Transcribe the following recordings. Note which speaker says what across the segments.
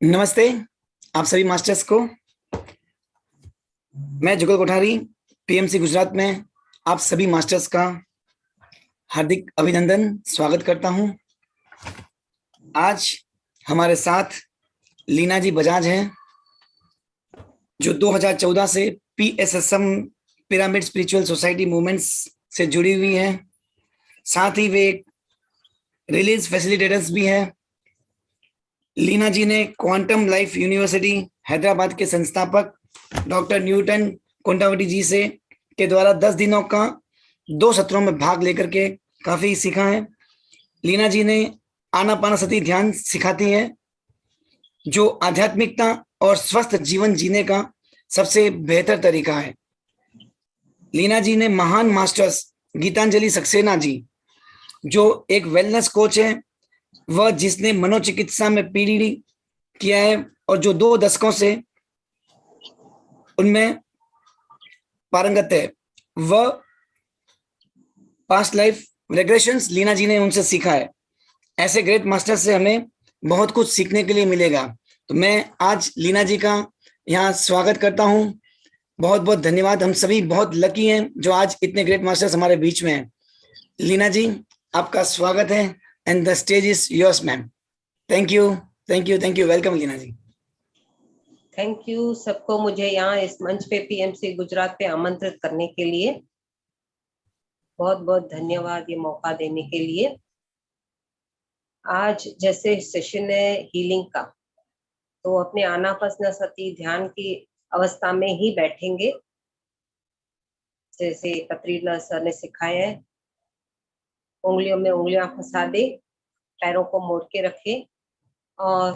Speaker 1: नमस्ते आप सभी मास्टर्स को। मैं जुगल कोठारी पीएमसी गुजरात में आप सभी मास्टर्स का हार्दिक अभिनंदन स्वागत करता हूं। आज हमारे साथ लीना जी बजाज हैं जो 2014 से PSSM pyramid spiritual society movements से जुड़ी हुई हैं। साथ ही वे रिलीज फैसिलिटेटर्स भी हैं। लीना जी ने क्वांटम लाइफ यूनिवर्सिटी हैदराबाद के संस्थापक डॉक्टर न्यूटन कोंडावटी जी से के द्वारा 10 दिनों का 2 सत्रों में भाग लेकर के काफी सीखा है। लीना जी ने आनापानसति ध्यान सिखाती है जो आध्यात्मिकता और स्वस्थ जीवन जीने का सबसे बेहतर तरीका है। लीना जी ने महान मास्टर्स गीतांजलि सक्सेना जी जो एक वेलनेस कोच है, वह जिसने मनोचिकित्सा में पीएचडी किया है और जो 2 दशकों से उनमें पारंगत है, वह पास्ट लाइफ रेग्रेशंस लीना जी ने उनसे सीखा है। ऐसे ग्रेट मास्टर से हमें बहुत कुछ सीखने के लिए मिलेगा। तो मैं आज लीना जी का यहाँ स्वागत करता हूँ। बहुत बहुत धन्यवाद। हम सभी बहुत लकी हैं जो आज इतने ग्रेट मास्टर्स हमारे बीच में हैं। लीना जी, आपका स्वागत है and the stage is yours ma'am. Thank you, thank you, thank you. Welcome Leena ji.
Speaker 2: Thank you सबको मुझे यहाँ इस मंच पे पीएमसी गुजरात पे आमंत्रित करने के लिए। बहुत बहुत धन्यवाद ये मौका देने के लिए। आज जैसे सेशन है हीलिंग का, तो अपने आनापानसति ध्यान की अवस्था में ही बैठेंगे जैसे कतरीना सर ने सिखाया है। उंगलियों में उंगलियां फंसा दे, पैरों को मोड़ के रखे और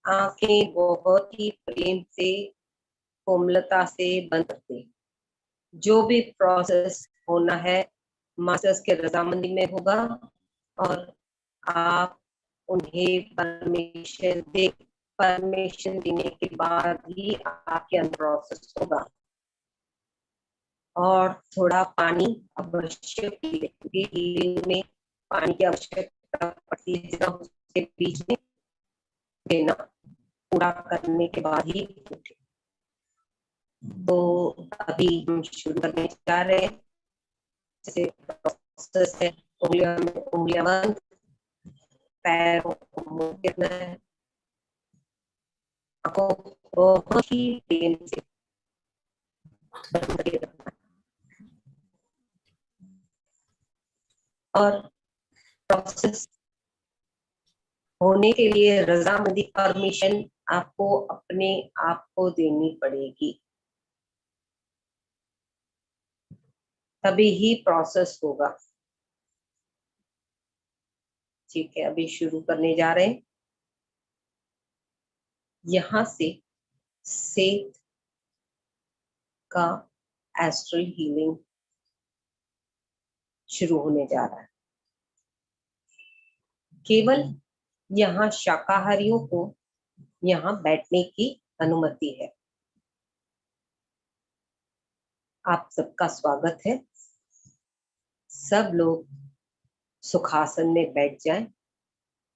Speaker 2: आंखें बहुत ही प्रेम से कोमलता से बंद कर दे। जो भी प्रोसेस होना है मास्टर्स के रजामंदी में होगा और आप उन्हें परमिशन देने के बाद ही आपके अंदर प्रोसेस होगा। और थोड़ा पानी अवश्य पी लें क्योंकि हीलिंग में पानी की आवश्यकता पड़ती है। जितना उसके बीच में देना पूरा करने के बाद ही उठे। तो अभी हम शुरू करने जा रहे हैं। जैसे प्रोसेस है, उंगलियां बंद, पैरों को मोड़ के रखना है, आंखों को बहुत ही प्रेम से बंद करके रखना है। और प्रोसेस होने के लिए रजामंदी परमिशन आपको अपने आप को देनी पड़ेगी, तभी ही प्रोसेस होगा। ठीक है, अभी शुरू करने जा रहे हैं। यहां से सेठ का एस्ट्रल हीलिंग शुरू होने जा रहा है। केवल यहाँ शाकाहारियों को यहाँ बैठने की अनुमति है। आप सबका स्वागत है। सब लोग सुखासन में बैठ जाएं।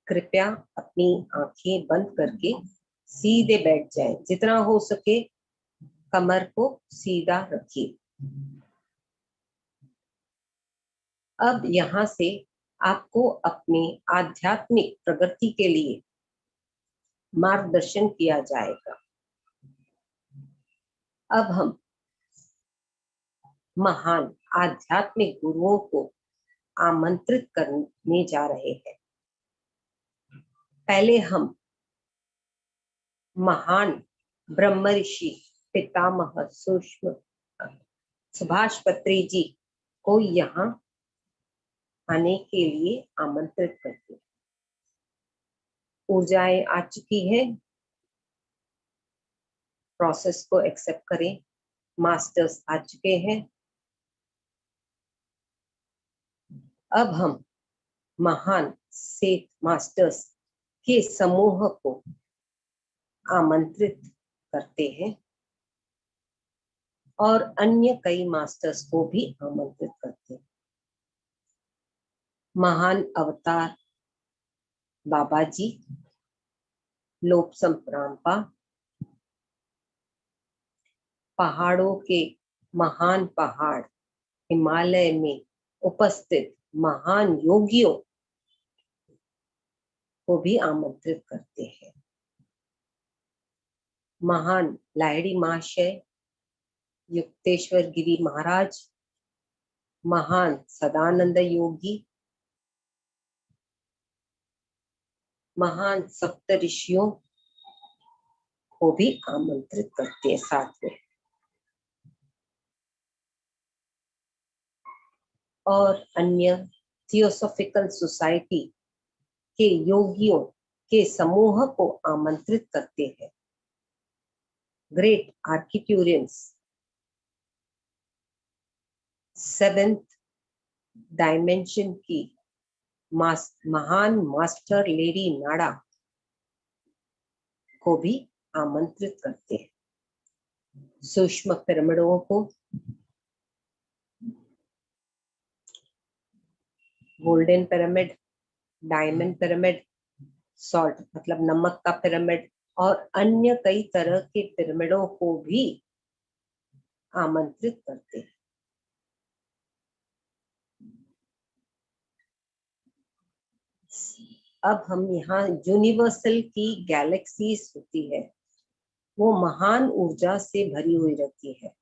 Speaker 2: कृपया अपनी आंखें बंद करके सीधे बैठ जाएं। जितना हो सके कमर को सीधा रखिए। अब यहाँ से आपको अपने आध्यात्मिक प्रगति के लिए मार्गदर्शन किया जाएगा। अब हम महान आध्यात्मिक गुरुओं को आमंत्रित करने जा रहे हैं। पहले हम महान ब्रह्म ऋषि पितामह सूक्ष्म सुभाष पत्री जी को यहाँ आने के लिए आमंत्रित करते हैं। ऊर्जाएं आ चुकी है, प्रोसेस को एक्सेप्ट करें। मास्टर्स आ चुके हैं। अब हम महान सेठ मास्टर्स के समूह को आमंत्रित करते हैं और अन्य कई मास्टर्स को भी आमंत्रित करते हैं। महान अवतार बाबा जी, लोपसम प्रांपा, पहाड़ों के महान पहाड़ हिमालय में उपस्थित महान योगियों को भी आमंत्रित करते हैं। महान लाहिड़ी महाशय, युक्तेश्वर गिरी महाराज, महान सदानंद योगी, महान सप्त ऋषियों को भी आमंत्रित करते हैं साथ में। और अन्य थियोसॉफिकल सोसाइटी के योगियों के समूह को आमंत्रित करते हैं। ग्रेट आर्किट्यूरियंस, सेवेंथ डायमेंशन की महान मास्टर लेडी नाडा को भी आमंत्रित करते हैं। सूक्ष्म पिरामिडों को, golden pyramid, diamond pyramid, salt मतलब नमक का पिरामिड, और अन्य कई तरह के पिरामिडों को भी आमंत्रित करते हैं। अब हम यहाँ यूनिवर्सल की गैलेक्सीज होती है, वो महान ऊर्जा से भरी हुई रहती है,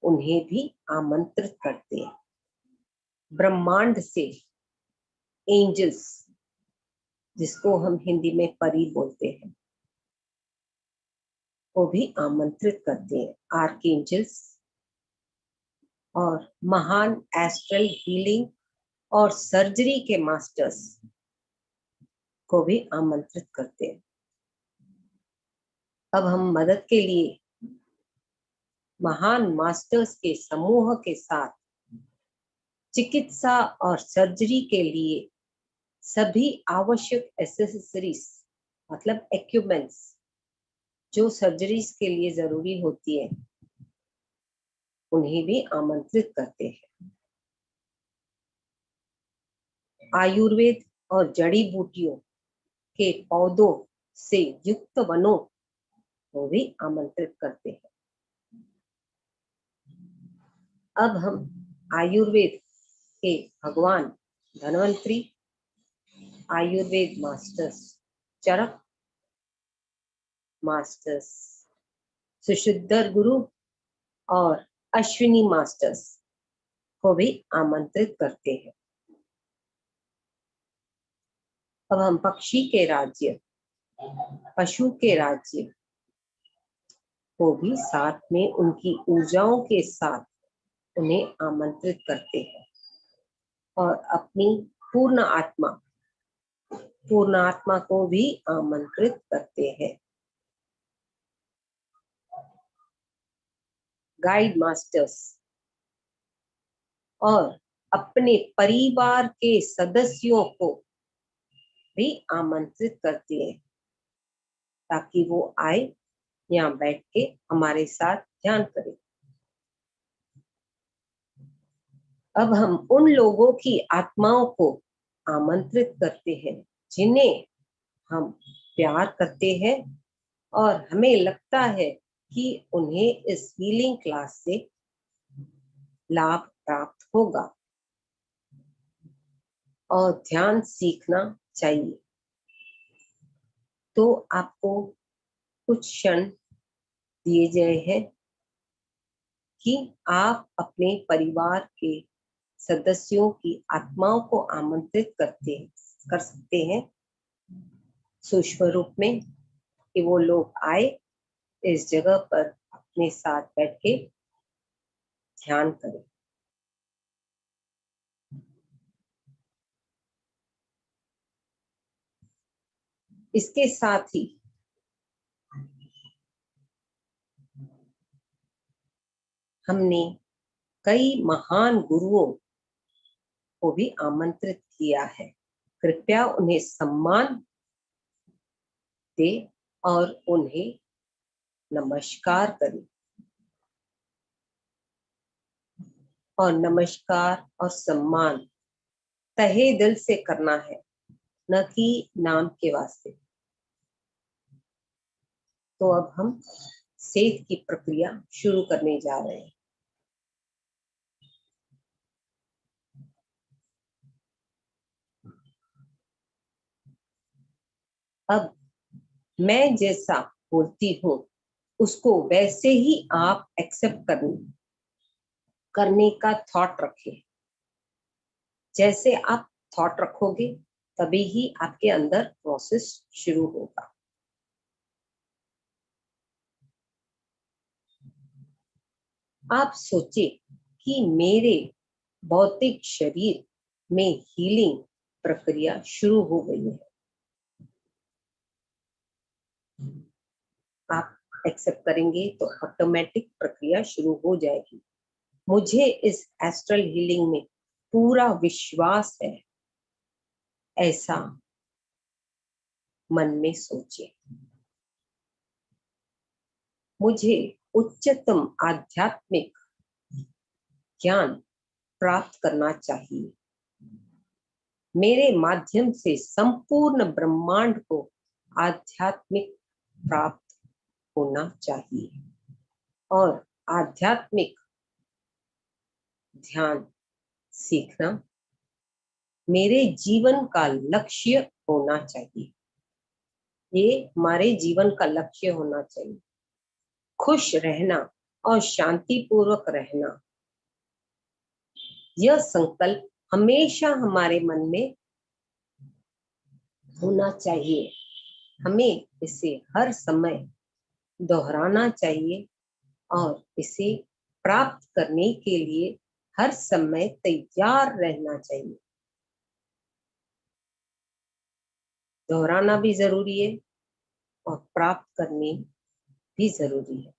Speaker 2: उन्हें भी आमंत्रित करते हैं। ब्रह्मांड से एंजल्स, जिसको हम हिंदी में परी बोलते हैं, को भी आमंत्रित करते हैं। आर्कएंजल्स और महान एस्ट्रल हीलिंग और सर्जरी के मास्टर्स को भी आमंत्रित करते हैं। अब हम मदद के लिए महान मास्टर्स के समूह के साथ चिकित्सा और सर्जरी के लिए सभी आवश्यक एसेसरीज मतलब इक्विपमेंट्स जो सर्जरीज के लिए जरूरी होती है, उन्हें भी आमंत्रित करते हैं। आयुर्वेद और जड़ी बूटियों के पौधों से युक्त वनों को भी आमंत्रित करते हैं। अब हम आयुर्वेद के भगवान धन्वंतरी, आयुर्वेद मास्टर्स चरक मास्टर्स, सुशुद्धर गुरु और अश्विनी मास्टर्स को भी आमंत्रित करते हैं। अब हम पक्षी के राज्य, पशु के राज्य को भी साथ में उनकी ऊर्जाओं के साथ उन्हें आमंत्रित करते हैं और अपनी पूर्ण आत्मा को भी आमंत्रित करते हैं। गाइड मास्टर्स और अपने परिवार के सदस्यों को भी आमंत्रित करते हैं ताकि वो आए, यहाँ बैठ के हमारे साथ ध्यान करें। अब हम उन लोगों की आत्माओं को आमंत्रित करते हैं जिन्हें हम प्यार करते हैं और हमें लगता है कि उन्हें इस हीलिंग क्लास से लाभ प्राप्त होगा और ध्यान सीखना चाहिए। तो आपको कुछ क्षण दिए गए हैं कि आप अपने परिवार के सदस्यों की आत्माओं को आमंत्रित कर सकते हैं सूक्ष्म रूप में, कि वो लोग आए इस जगह पर अपने साथ बैठ के ध्यान करें। इसके साथ ही हमने कई महान गुरुओं को भी आमंत्रित किया है। कृपया उन्हें सम्मान दे और उन्हें नमस्कार करें। और नमस्कार और सम्मान तहे दिल से करना है, न कि नाम के वास्ते। तो अब हम सेहत की प्रक्रिया शुरू करने जा रहे हैं। अब मैं जैसा बोलती हूँ उसको वैसे ही आप एक्सेप्ट करने का थॉट रखें। जैसे आप थॉट रखोगे तभी ही आपके अंदर प्रोसेस शुरू होगा। आप सोचे कि मेरे भौतिक शरीर में हीलिंग प्रक्रिया शुरू हो गई है। आप एक्सेप्ट करेंगे तो ऑटोमेटिक प्रक्रिया शुरू हो जाएगी। मुझे इस एस्ट्रल हीलिंग में पूरा विश्वास है, ऐसा मन में सोचिए। मुझे उच्चतम आध्यात्मिक ज्ञान प्राप्त करना चाहिए। मेरे माध्यम से संपूर्ण ब्रह्मांड को आध्यात्मिक प्राप्त होना चाहिए और आध्यात्मिक ध्यान सीखना मेरे जीवन का लक्ष्य होना चाहिए। ये हमारे जीवन का लक्ष्य होना चाहिए। खुश रहना और शांतिपूर्वक रहना, यह संकल्प हमेशा हमारे मन में होना चाहिए। हमें इसे हर समय दोहराना चाहिए और इसे प्राप्त करने के लिए हर समय तैयार रहना चाहिए। दोहराना भी जरूरी है और प्राप्त करने भी जरूरी है।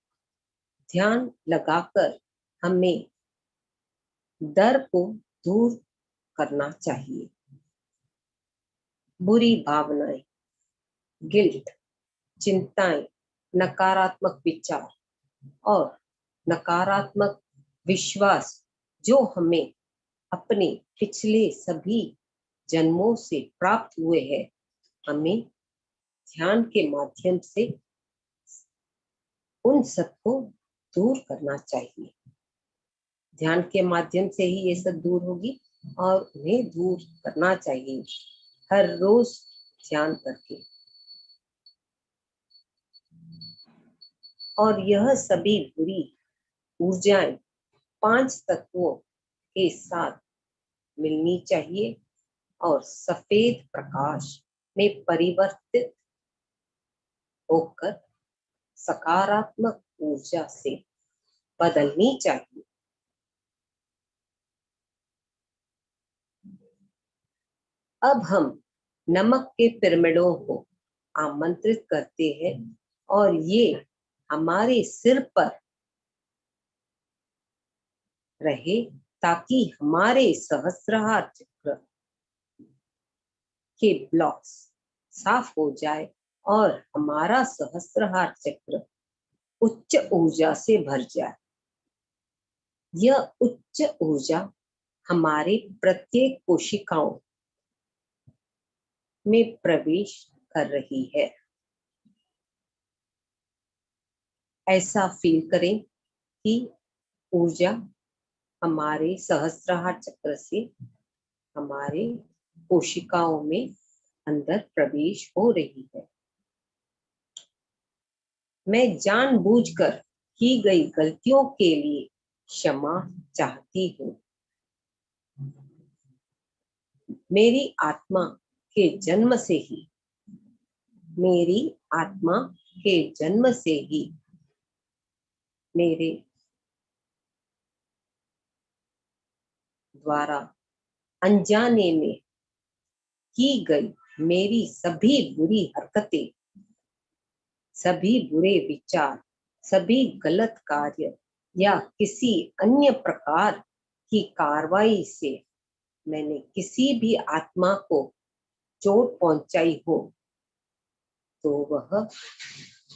Speaker 2: ध्यान लगाकर हमें डर को दूर करना चाहिए। बुरी भावनाएं, गिल्ट, चिंताएं, नकारात्मक विचार और नकारात्मक विश्वास जो हमें अपने पिछले सभी जन्मों से प्राप्त हुए हैं, हमें ध्यान के माध्यम से उन सबको दूर करना चाहिए। ध्यान के माध्यम से ही ये सब दूर होगी और उन्हें दूर करना चाहिए हर रोज ध्यान करके। और यह सभी बुरी ऊर्जाएं 5 तत्वों के साथ मिलनी चाहिए और सफेद प्रकाश में परिवर्तित होकर सकारात्मक ऊर्जा से बदलनी चाहिए। अब हम नमक के पिरामिडों को आमंत्रित करते हैं और ये हमारे सिर पर रहे ताकि हमारे सहस्त्रार चक्र के ब्लॉक्स साफ हो जाए और हमारा सहस्त्रार चक्र उच्च ऊर्जा से भर जाए। यह उच्च ऊर्जा हमारे प्रत्येक कोशिकाओं में प्रवेश कर रही है। ऐसा फील करें कि ऊर्जा हमारे सहस्त्रार चक्र से हमारे कोशिकाओं में अंदर प्रवेश हो रही है। मैं जानबूझकर की गई गलतियों के लिए क्षमा चाहती हूँ। मेरी आत्मा के जन्म से ही मेरे द्वारा अनजाने में की गई मेरी सभी बुरी हरकतें, सभी बुरे विचार, सभी गलत कार्य या किसी अन्य प्रकार की कार्रवाई से मैंने किसी भी आत्मा को चोट पहुंचाई हो, तो वह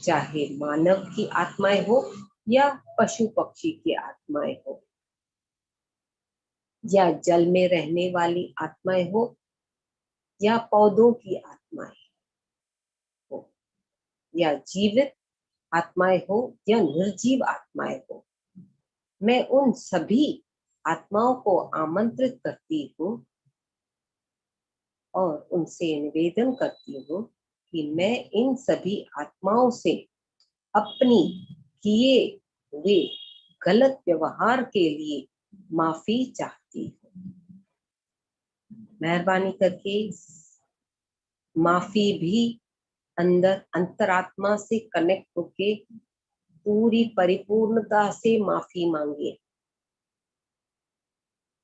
Speaker 2: चाहे मानव की आत्माएं हो या पशु पक्षी की आत्माएं हो, या जल में रहने वाली आत्माएं हो या पौधों की आत्माएं हो, या जीवित आत्माएं हो या निर्जीव आत्माएं हो, मैं उन सभी आत्माओं को आमंत्रित करती हूँ और उनसे निवेदन करती हूँ कि मैं इन सभी आत्माओं से अपनी किए हुए गलत व्यवहार के लिए माफी चाहती हूँ। मेहरबानी करके माफी भी अंदर अंतरात्मा से कनेक्ट होके पूरी परिपूर्णता से माफी मांगिए।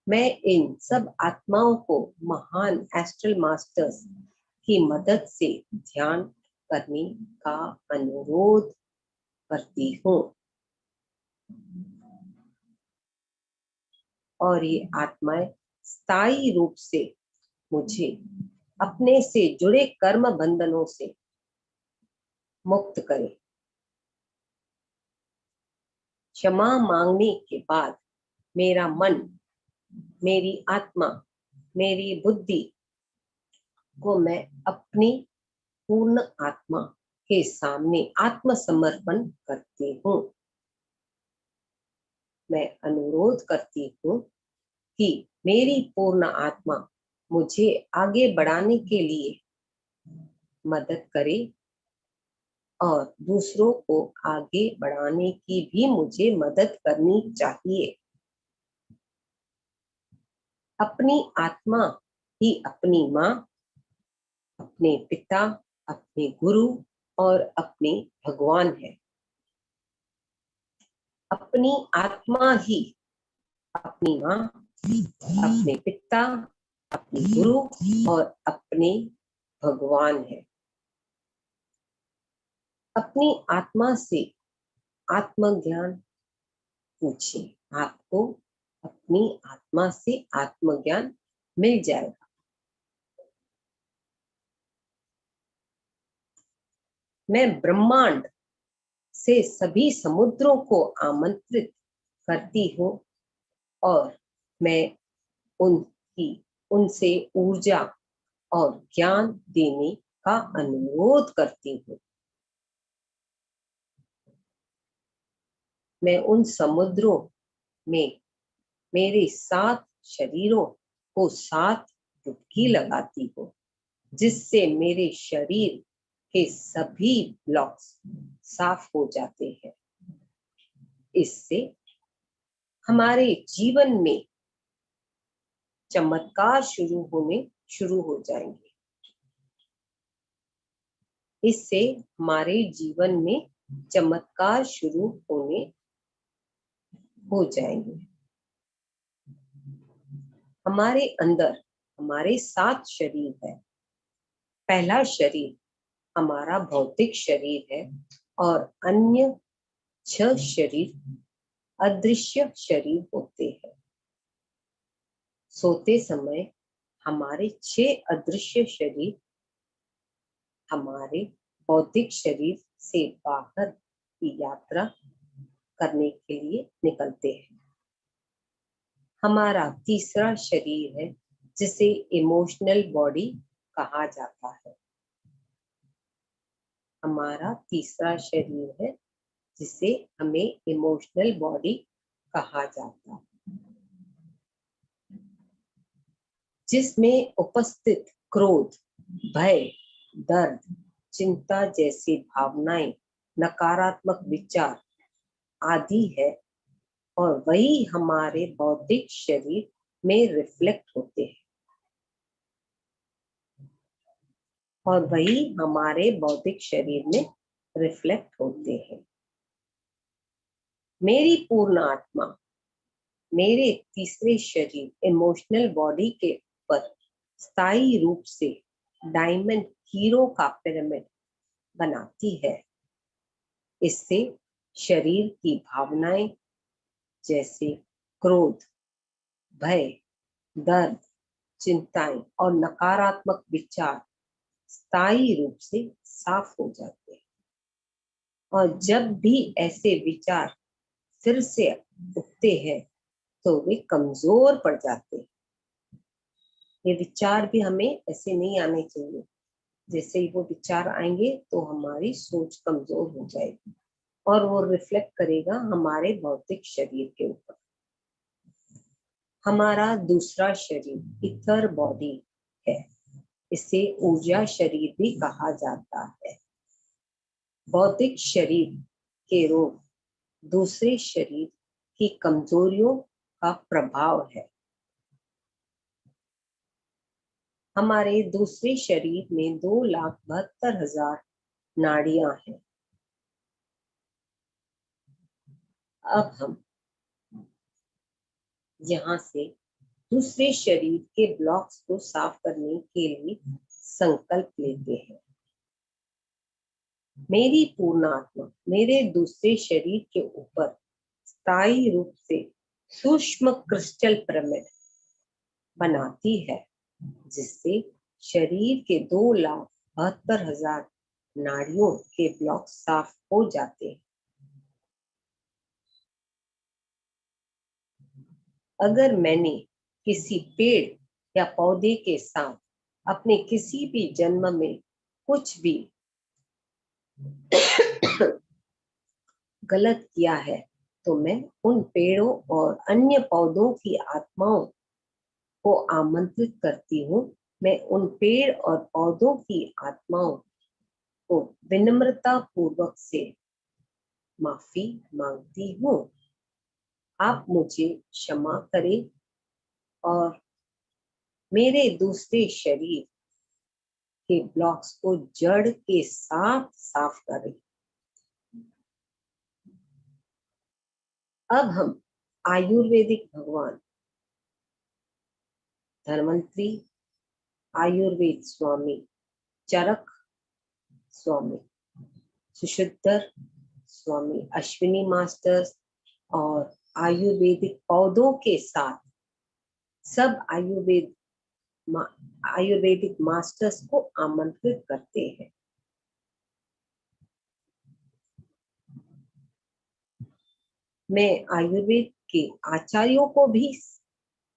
Speaker 2: मैं इन सब आत्माओं को महान एस्ट्रल मास्टर्स की मदद से ध्यान करने का अनुरोध करती हूँ और ये आत्माएं स्थायी रूप से मुझे अपने से जुड़े कर्म बंधनों से मुक्त करें। क्षमा मांगने के बाद मेरा मन, मेरी आत्मा, मेरी बुद्धि को मैं अपनी पूर्ण आत्मा के सामने आत्मसमर्पण करती हूँ। मैं अनुरोध करती हूँ कि मेरी पूर्ण आत्मा मुझे आगे बढ़ाने के लिए मदद करे और दूसरों को आगे बढ़ाने की भी मुझे मदद करनी चाहिए। अपनी आत्मा ही अपनी माँ, अपने पिता, अपने गुरु और अपने भगवान है। अपनी आत्मा ही अपनी माँ, अपने पिता, अपने गुरु और अपने भगवान है। अपनी आत्मा से आत्मज्ञान पूछिए, आपको अपनी आत्मा से आत्मज्ञान मिल जाएगा। मैं ब्रह्मांड से सभी समुद्रों को आमंत्रित करती हूँ और मैं उनसे ऊर्जा और ज्ञान देने का अनुरोध करती हूँ। मैं उन समुद्रों में मेरे 7 शरीरों को 7 डुबकी लगाती हूँ, जिससे मेरे शरीर के सभी ब्लॉक्स साफ हो जाते हैं। इससे हमारे जीवन में चमत्कार शुरू हो जाएंगे। इससे हमारे जीवन में चमत्कार शुरू हो जाएंगे। हमारे अंदर हमारे 7 शरीर है। पहला शरीर हमारा भौतिक शरीर है और अन्य 6 शरीर अदृश्य शरीर होते हैं। सोते समय हमारे 6 अदृश्य शरीर हमारे भौतिक शरीर से बाहर की यात्रा करने के लिए निकलते हैं। हमारा तीसरा शरीर है जिसे इमोशनल बॉडी कहा जाता है। हमारा तीसरा शरीर है जिसे हमें इमोशनल बॉडी कहा जाता है, जिसमें उपस्थित क्रोध, भय, दर्द, चिंता जैसी भावनाएं, नकारात्मक विचार आदि है और वही हमारे भौतिक शरीर में रिफ्लेक्ट होते हैं और वही हमारे भौतिक शरीर में रिफ्लेक्ट होते हैं। मेरी पूर्ण आत्मा मेरे तीसरे शरीर इमोशनल बॉडी के ऊपर स्थायी रूप से डायमंड हीरो का पिरामिड बनाती है। इससे शरीर की भावनाएं जैसे क्रोध, भय, दर्द, चिंताएं और नकारात्मक विचार स्थायी रूप से साफ हो जाते हैं और जब भी ऐसे विचार फिर से उठते हैं तो वे कमजोर पड़ जाते हैं। ये विचार भी हमें ऐसे नहीं आने चाहिए। जैसे ही वो विचार आएंगे तो हमारी सोच कमजोर हो जाएगी। और वो रिफ्लेक्ट करेगा हमारे भौतिक शरीर के ऊपर। हमारा दूसरा शरीर इथर बॉडी है, इसे ऊर्जा शरीर भी कहा जाता है। भौतिक शरीर के रोग दूसरे शरीर की कमजोरियों का प्रभाव है। हमारे दूसरे शरीर में 2,72,000 नाड़ियां हैं। अब हम यहाँ से दूसरे शरीर के ब्लॉक्स को साफ करने के लिए संकल्प लेते हैं। मेरी पूर्ण आत्मा मेरे दूसरे शरीर के ऊपर स्थायी रूप से सूक्ष्म क्रिस्टल पिरामिड बनाती है, जिससे शरीर के 2,72,000 नाड़ियों के ब्लॉक साफ हो जाते हैं। अगर मैंने किसी पेड़ या पौधे के साथ अपने किसी भी जन्म में कुछ भी गलत किया है, तो मैं उन पेड़ों और अन्य पौधों की आत्माओं को आमंत्रित करती हूँ। मैं उन पेड़ और पौधों की आत्माओं को विनम्रता पूर्वक से माफी मांगती हूँ। आप मुझे क्षमा करें और मेरे दूसरे शरीर के ब्लॉक्स को जड़ के साथ साफ करें। अब हम आयुर्वेदिक भगवान धन्वंतरी आयुर्वेद स्वामी चरक स्वामी सुशुद्धर स्वामी अश्विनी मास्टर्स और आयुर्वेदिक पौधों के साथ सब आयुर्वेदिक मास्टर्स को आमंत्रित करते हैं। मैं आयुर्वेद के आचार्यों को भी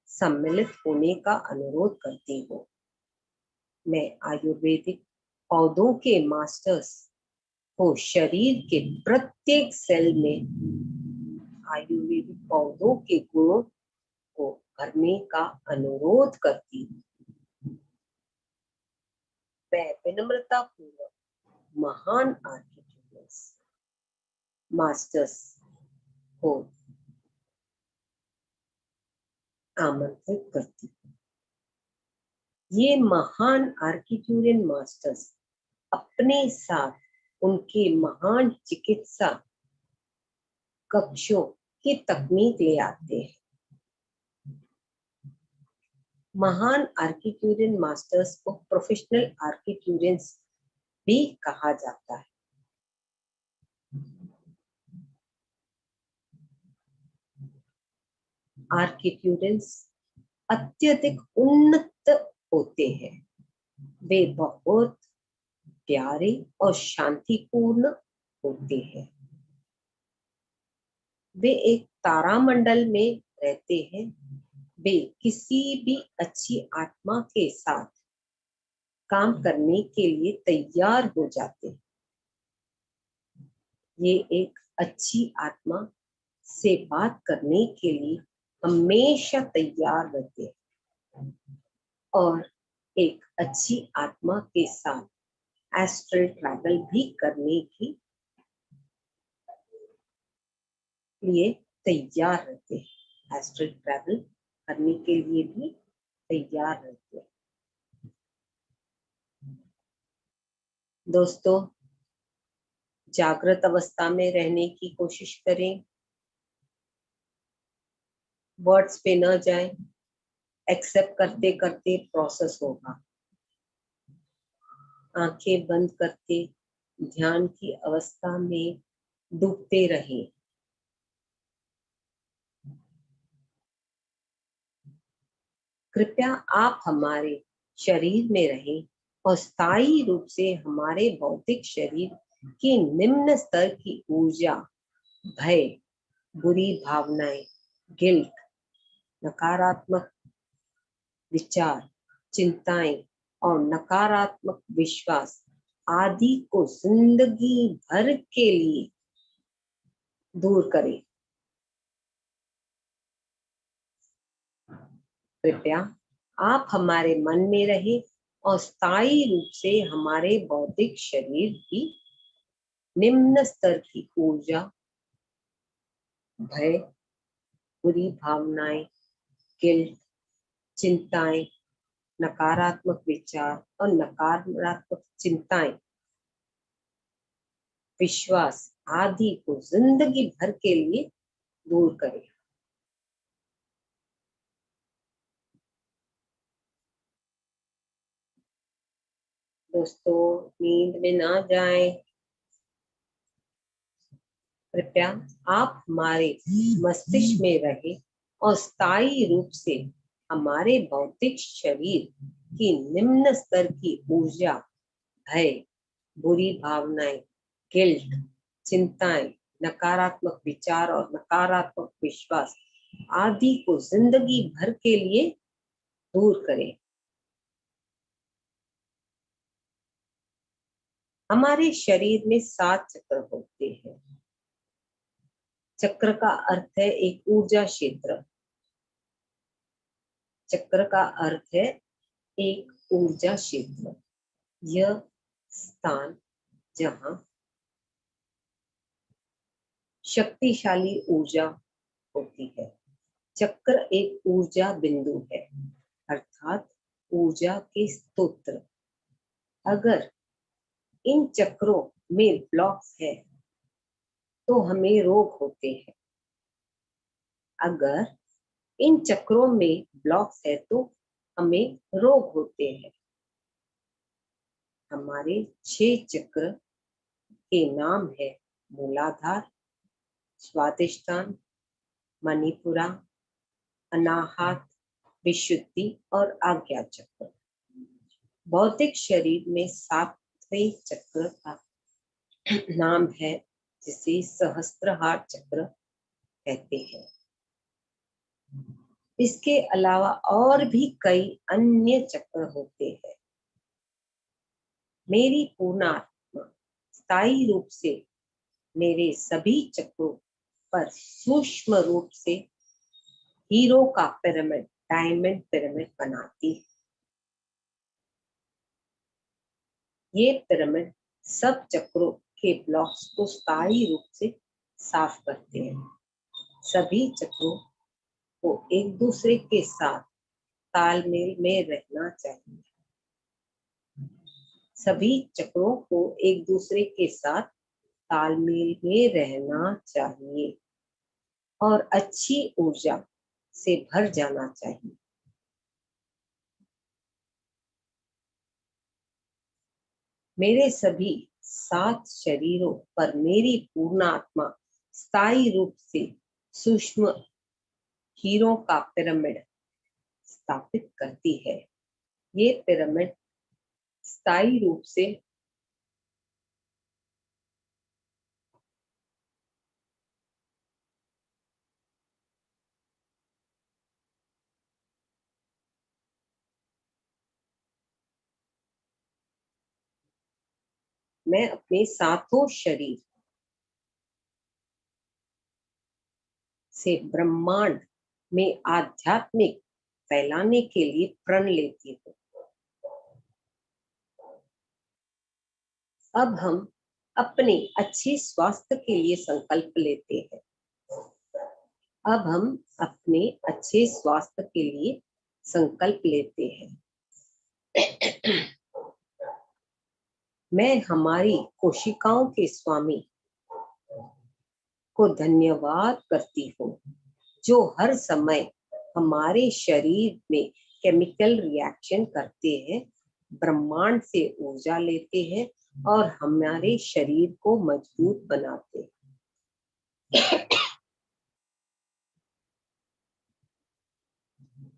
Speaker 2: सम्मिलित होने का अनुरोध करती हूँ। मैं आयुर्वेदिक पौधों के मास्टर्स को शरीर के प्रत्येक सेल में आयुर्वेदिक पौधों के गुणों को भरने का अनुरोध करती हूँ। मैं विनम्रता पूर्वक महान आर्किटेक्ट्स मास्टर्स को आमंत्रित करती हूँ। ये महान आर्किट्यूरियन मास्टर्स अपने साथ उनके महान चिकित्सा कक्षों की तकनीक ले आते हैं। महान आर्किट्यूरियन मास्टर्स को प्रोफेशनल आर्किट्यूरियंस भी कहा जाता है। आर्किट्यूरियंस अत्यधिक उन्नत होते हैं। वे बहुत प्यारे और शांतिपूर्ण होते हैं। वे एक तारामंडल में रहते हैं। वे किसी भी अच्छी आत्मा के साथ काम करने के लिए तैयार हो जाते हैं। ये एक अच्छी आत्मा से बात करने के लिए हमेशा तैयार रहते हैं और एक अच्छी आत्मा के साथ एस्ट्रल ट्रैवल भी करने के लिए तैयार रहते हैं। एस्ट्रल ट्रैवल करने के लिए भी तैयार रहते हैं। दोस्तों, जागृत अवस्था में रहने की कोशिश करें। वर्ड्स पे न जाए। एक्सेप्ट करते करते प्रोसेस होगा। आंखें बंद करके ध्यान की अवस्था में डूबते रहें। कृपया आप हमारे शरीर में रहें और स्थायी रूप से हमारे भौतिक शरीर की निम्न स्तर की ऊर्जा, भय, बुरी भावनाएं, गिल्ट, नकारात्मक विचार, चिंताएं और नकारात्मक विश्वास आदि को जिंदगी भर के लिए दूर करें। कृपया आप हमारे मन में रहे और स्थायी रूप से हमारे भौतिक शरीर की निम्न स्तर की ऊर्जा, भय, बुरी भावनाएं, गिल्ट, चिंताएं, नकारात्मक विचार और नकारात्मक चिंताएं, विश्वास आदि को जिंदगी भर के लिए दूर करें। दोस्तों, नींद में ना जाएं। कृपया आप हमारे मस्तिष्क में रहे और स्थायी रूप से हमारे भौतिक शरीर की निम्न स्तर की ऊर्जा, भय, बुरी भावनाएं, गिल्ट, चिंताएं, नकारात्मक विचार और नकारात्मक विश्वास आदि को जिंदगी भर के लिए दूर करें। हमारे शरीर में 7 चक्र होते हैं। चक्र का अर्थ है एक ऊर्जा क्षेत्र। चक्र का अर्थ है एक ऊर्जा क्षेत्र। यह स्थान जहां शक्तिशाली ऊर्जा होती है। चक्र एक ऊर्जा बिंदु है, अर्थात ऊर्जा के स्रोत। अगर इन चक्रों में ब्लॉक्स है तो हमें रोग होते हैं। अगर इन चक्रों में ब्लॉक्स है तो हमें रोग होते हैं। हमारे 6 चक्र के नाम है मूलाधार, स्वादिष्ठान, मणिपुरा, अनाहत, विशुद्धि और आज्ञा चक्र। भौतिक शरीर में 7वें चक्र का नाम है जिसे सहस्त्रहार चक्र कहते हैं। इसके अलावा और भी कई अन्य चक्र होते हैं। मेरी पूर्णात्मा स्थायी रूप से मेरे सभी चक्रों पर सूक्ष्म रूप से हीरो का पिरामिड, डायमंड पिरामिड बनाती है। ये पिरामिड सब चक्रों के ब्लॉक्स को स्थायी रूप से साफ करते हैं। सभी चक्रों को एक दूसरे के साथ तालमेल में रहना चाहिए। सभी चक्रों को एक दूसरे के साथ तालमेल में रहना चाहिए और अच्छी ऊर्जा से भर जाना चाहिए। मेरे सभी 7 शरीरों पर मेरी पूर्ण आत्मा स्थायी रूप से सूक्ष्म हीरो का पिरामिड स्थापित करती है। ये पिरामिड स्थायी रूप से मैं अपने 7 शरीर से ब्रह्मांड में आध्यात्मिक फैलाने के लिए प्रण लेती हूँ। अब हम अपने अच्छे स्वास्थ्य के लिए संकल्प लेते हैं। अब हम अपने अच्छे स्वास्थ्य के लिए संकल्प लेते हैं। मैं हमारी कोशिकाओं के स्वामी को धन्यवाद करती हूँ जो हर समय हमारे शरीर में केमिकल रिएक्शन करते हैं, ब्रह्मांड से ऊर्जा लेते हैं और हमारे शरीर को मजबूत बनाते हैं।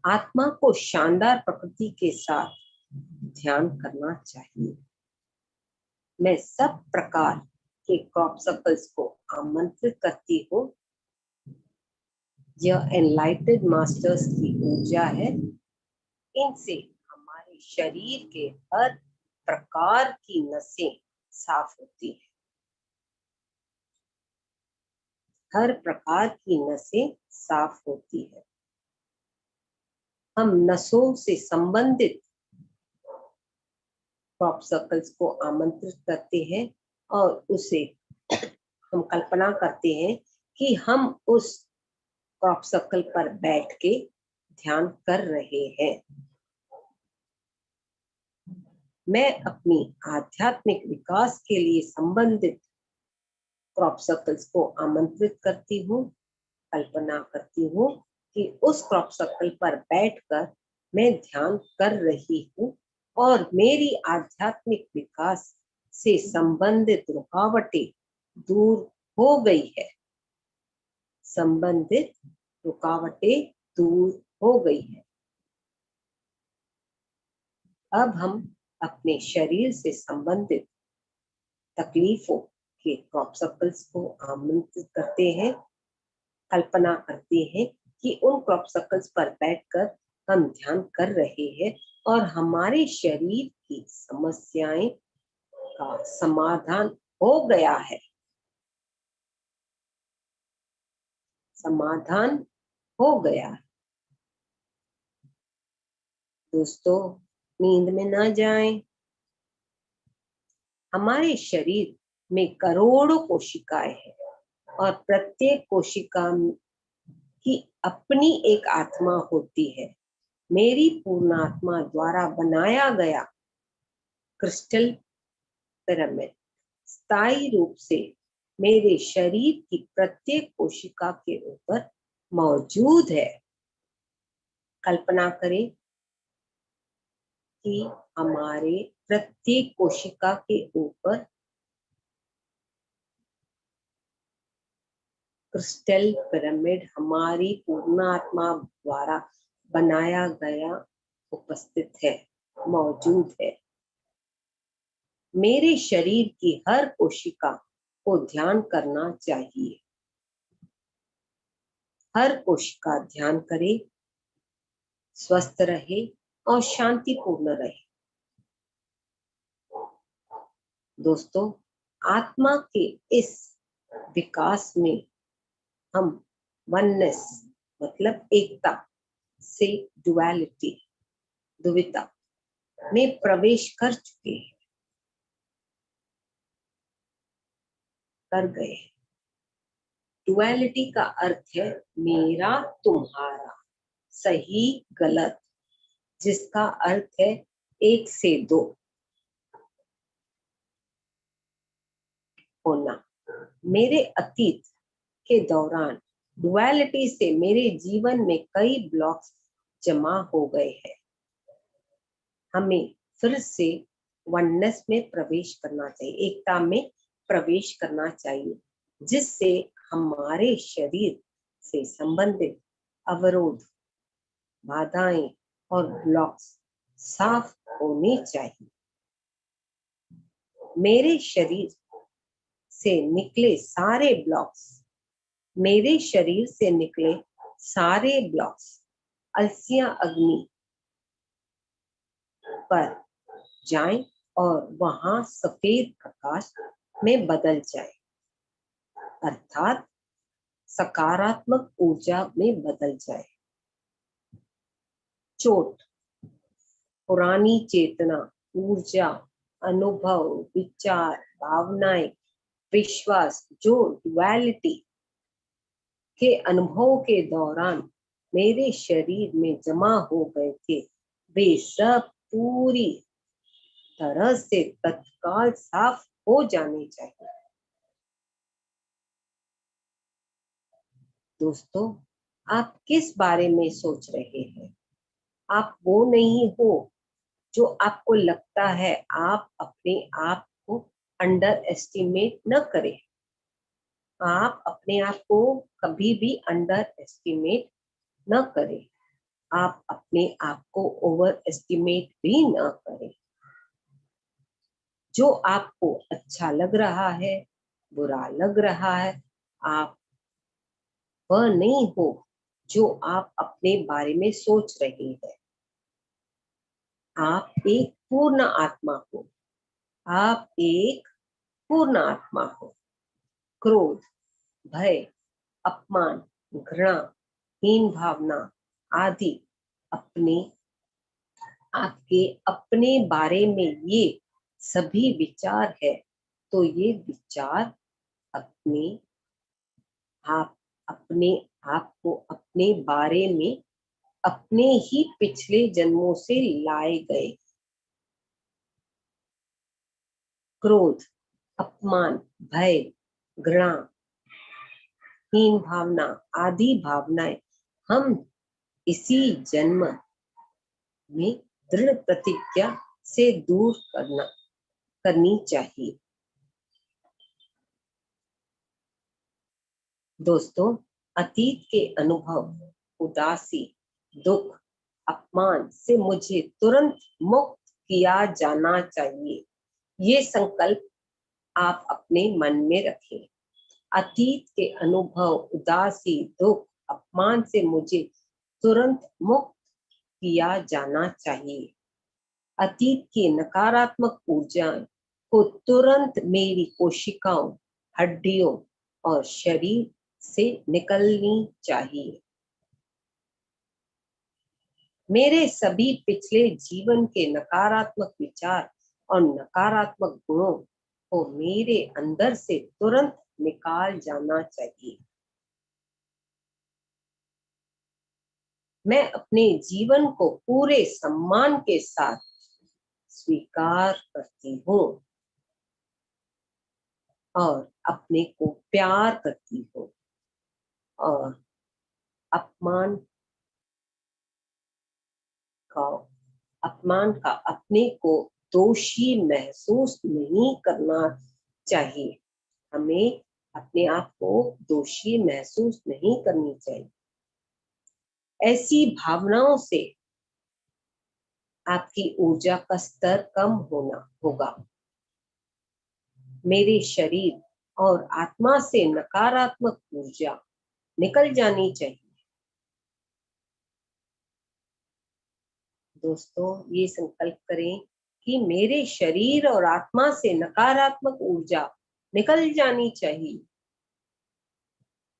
Speaker 2: आत्मा को शानदार प्रकृति के साथ ध्यान करना चाहिए। मैं सब प्रकार के क्रॉप सर्कल्स को आमंत्रित करती हूँ। यह एनलाइटेड मास्टर्स की ऊर्जा है। इनसे हमारे शरीर के हर प्रकार की नसें साफ होती है। हर प्रकार की नसें साफ होती है। हम नसों से संबंधित क्रॉप सर्कल्स को आमंत्रित करते हैं और उसे हम कल्पना करते हैं कि हम उस क्रॉप सर्कल पर बैठ के ध्यान कर रहे हैं। मैं अपनी आध्यात्मिक विकास के लिए संबंधित क्रॉप सर्कल्स को आमंत्रित करती हूँ, कल्पना करती हूँ कि उस क्रॉप सर्कल पर बैठकर मैं ध्यान कर रही हूँ और मेरी आध्यात्मिक विकास से संबंधित रुकावटें दूर हो गई है। संबंधित रुकावटें दूर हो गई है। अब हम अपने शरीर से संबंधित तकलीफों के क्रॉप सर्कल्स को आमंत्रित करते हैं, कल्पना करते हैं कि उन क्रॉप सर्कल्स पर बैठकर हम ध्यान कर रहे हैं और हमारे शरीर की समस्याएं का समाधान हो गया है। समाधान हो गया है। दोस्तों, नींद में ना जाएं। हमारे शरीर में करोड़ों कोशिकाएं हैं और प्रत्येक कोशिका की अपनी एक आत्मा होती है। मेरी पूर्णात्मा द्वारा बनाया गया क्रिस्टल पिरामिड स्थायी रूप से मेरे शरीर की प्रत्येक कोशिका के ऊपर मौजूद है। कल्पना करें कि हमारे प्रत्येक कोशिका के ऊपर क्रिस्टल पिरामिड हमारी पूर्णात्मा द्वारा बनाया गया उपस्थित है, मौजूद है। मेरे शरीर की हर कोशिका को ध्यान करना चाहिए। हर कोशिका ध्यान करे, स्वस्थ रहे और शांतिपूर्ण रहे। दोस्तों, आत्मा के इस विकास में हम वननेस मतलब एकता से डुअलिटी द्विता में प्रवेश कर चुके हैं, कर गए। डुअलिटी का अर्थ है मेरा तुम्हारा, सही गलत, जिसका अर्थ है एक से दो होना। मेरे अतीत के दौरान डुअलिटी से मेरे जीवन में कई ब्लॉक्स जमा हो गए हैं। हमें फिर से वननेस में प्रवेश करना चाहिए, एकता में प्रवेश करना चाहिए, जिससे हमारे शरीर से संबंधित अवरोध, बाधाएं और ब्लॉक्स साफ होने चाहिए। मेरे शरीर से निकले सारे ब्लॉक्स, मेरे शरीर से निकले सारे ब्लॉक्स अलसिया अग्नि पर जाएं और वहां सफेद प्रकाश में बदल जाए, अर्थात सकारात्मक ऊर्जा में बदल जाए। चोट, पुरानी चेतना, ऊर्जा, अनुभव, विचार, भावनाएं, विश्वास जो डुअलिटी के अनुभव के दौरान मेरे शरीर में जमा हो गए थे, वे सब पूरी तरह से तत्काल साफ हो जाने चाहिए। दोस्तों, आप किस बारे में सोच रहे हैं? आप वो नहीं हो जो आपको लगता है। आप अपने आप को अंडर एस्टिमेट न करें। आप अपने आप को कभी भी अंडर एस्टिमेट न करें। आप अपने आप को ओवर एस्टिमेट भी न करें। जो आपको अच्छा लग रहा है, बुरा लग रहा है, आप वह नहीं हो जो आप अपने बारे में सोच रहे हैं। आप एक पूर्ण आत्मा हो। आप एक पूर्ण आत्मा हो। क्रोध, भय, अपमान, घृणा, हीन भावना आदि अपने आपके अपने बारे में ये सभी विचार है, तो ये विचार अपने आप अपने आप को अपने बारे में अपने ही पिछले जन्मों से लाए गए। क्रोध, अपमान, भय, घृणा, हीन भावना आदि भावनाएं हम इसी जन्म में दृढ़ प्रतिज्ञा से दूर करनी चाहिए। दोस्तों, अतीत के अनुभव, उदासी, दुख, अपमान से मुझे तुरंत मुक्त किया जाना चाहिए। ये संकल्प आप अपने मन में रखें। अतीत के अनुभव, उदासी, दुख, अपमान से मुझे तुरंत मुक्त किया जाना चाहिए। अतीत की नकारात्मक ऊर्जा को तुरंत मेरी कोशिकाओं, हड्डियों और शरीर से निकलनी चाहिए। मेरे सभी पिछले जीवन के नकारात्मक विचार और नकारात्मक गुणों को मेरे अंदर से तुरंत निकाल जाना चाहिए। मैं अपने जीवन को पूरे सम्मान के साथ स्वीकार करती हूँ और अपने को प्यार करती हूँ और अपमान का अपने को दोषी महसूस नहीं करना चाहिए। हमें अपने आप को दोषी महसूस नहीं करनी चाहिए। ऐसी भावनाओं से आपकी ऊर्जा का स्तर कम होगा। मेरे शरीर और आत्मा से नकारात्मक ऊर्जा निकल जानी चाहिए। दोस्तों, ये संकल्प करें कि मेरे शरीर और आत्मा से नकारात्मक ऊर्जा निकल जानी चाहिए।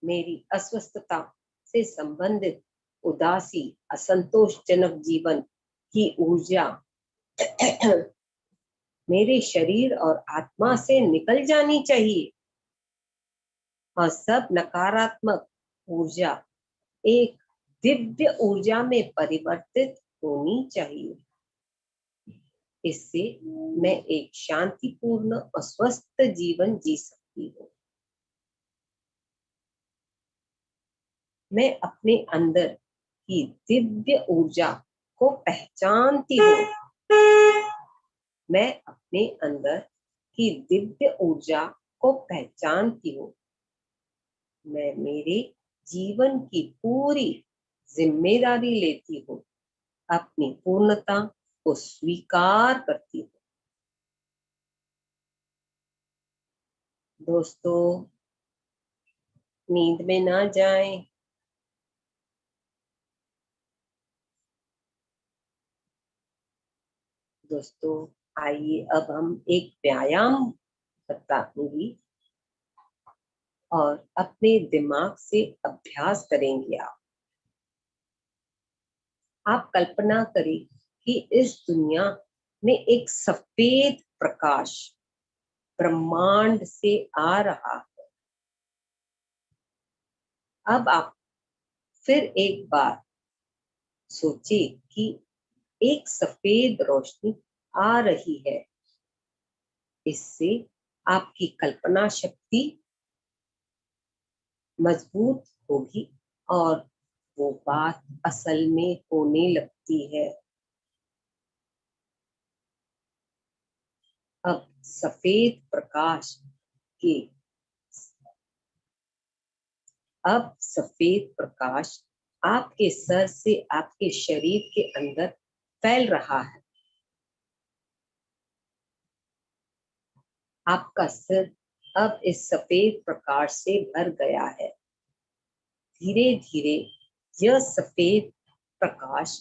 Speaker 2: मेरी अस्वस्थता से संबंधित उदासी, असंतोषजनक जीवन की ऊर्जा मेरे शरीर और आत्मा से निकल जानी चाहिए और सब नकारात्मक ऊर्जा एक दिव्य ऊर्जा में परिवर्तित होनी चाहिए। इससे मैं एक शांतिपूर्ण और स्वस्थ जीवन जी सकती हूँ। मैं अपने अंदर की दिव्य ऊर्जा को पहचानती हूँ। मैं अपने अंदर की दिव्य ऊर्जा को पहचानती हूँ। मैं मेरे जीवन की पूरी जिम्मेदारी लेती हूँ, अपनी पूर्णता को स्वीकार करती हूँ। दोस्तों, नींद में ना जाएं। दोस्तों, आइए अब हम एक व्यायाम बताऊंगी और अपने दिमाग से अभ्यास करेंगे। आप कल्पना करें कि इस दुनिया में एक सफेद प्रकाश ब्रह्मांड से आ रहा है। अब आप फिर एक बार सोचिए कि एक सफेद रोशनी आ रही है। इससे आपकी कल्पना शक्ति मजबूत होगी और वो बात असल में होने लगती है। अब सफेद प्रकाश के अब सफेद प्रकाश आपके सर से आपके शरीर के अंदर फैल रहा है। आपका सिर अब इस सफेद प्रकाश से भर गया है। धीरे धीरे यह सफेद प्रकाश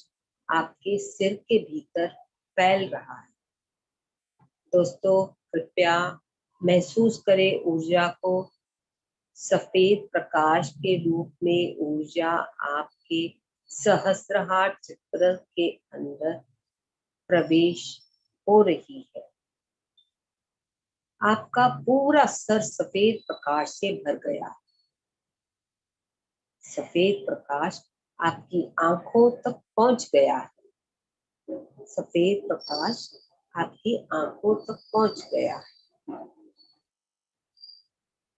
Speaker 2: आपके सिर के भीतर फैल रहा है। दोस्तों, कृपया महसूस करें ऊर्जा को। सफेद प्रकाश के रूप में ऊर्जा आपके सहस्त्रहार चक्र के अंदर प्रवेश हो रही है। आपका पूरा सर सफेद प्रकाश से भर गया है। सफेद प्रकाश आपकी आंखों तक पहुंच गया है। सफेद प्रकाश आपकी आंखों तक पहुंच गया है।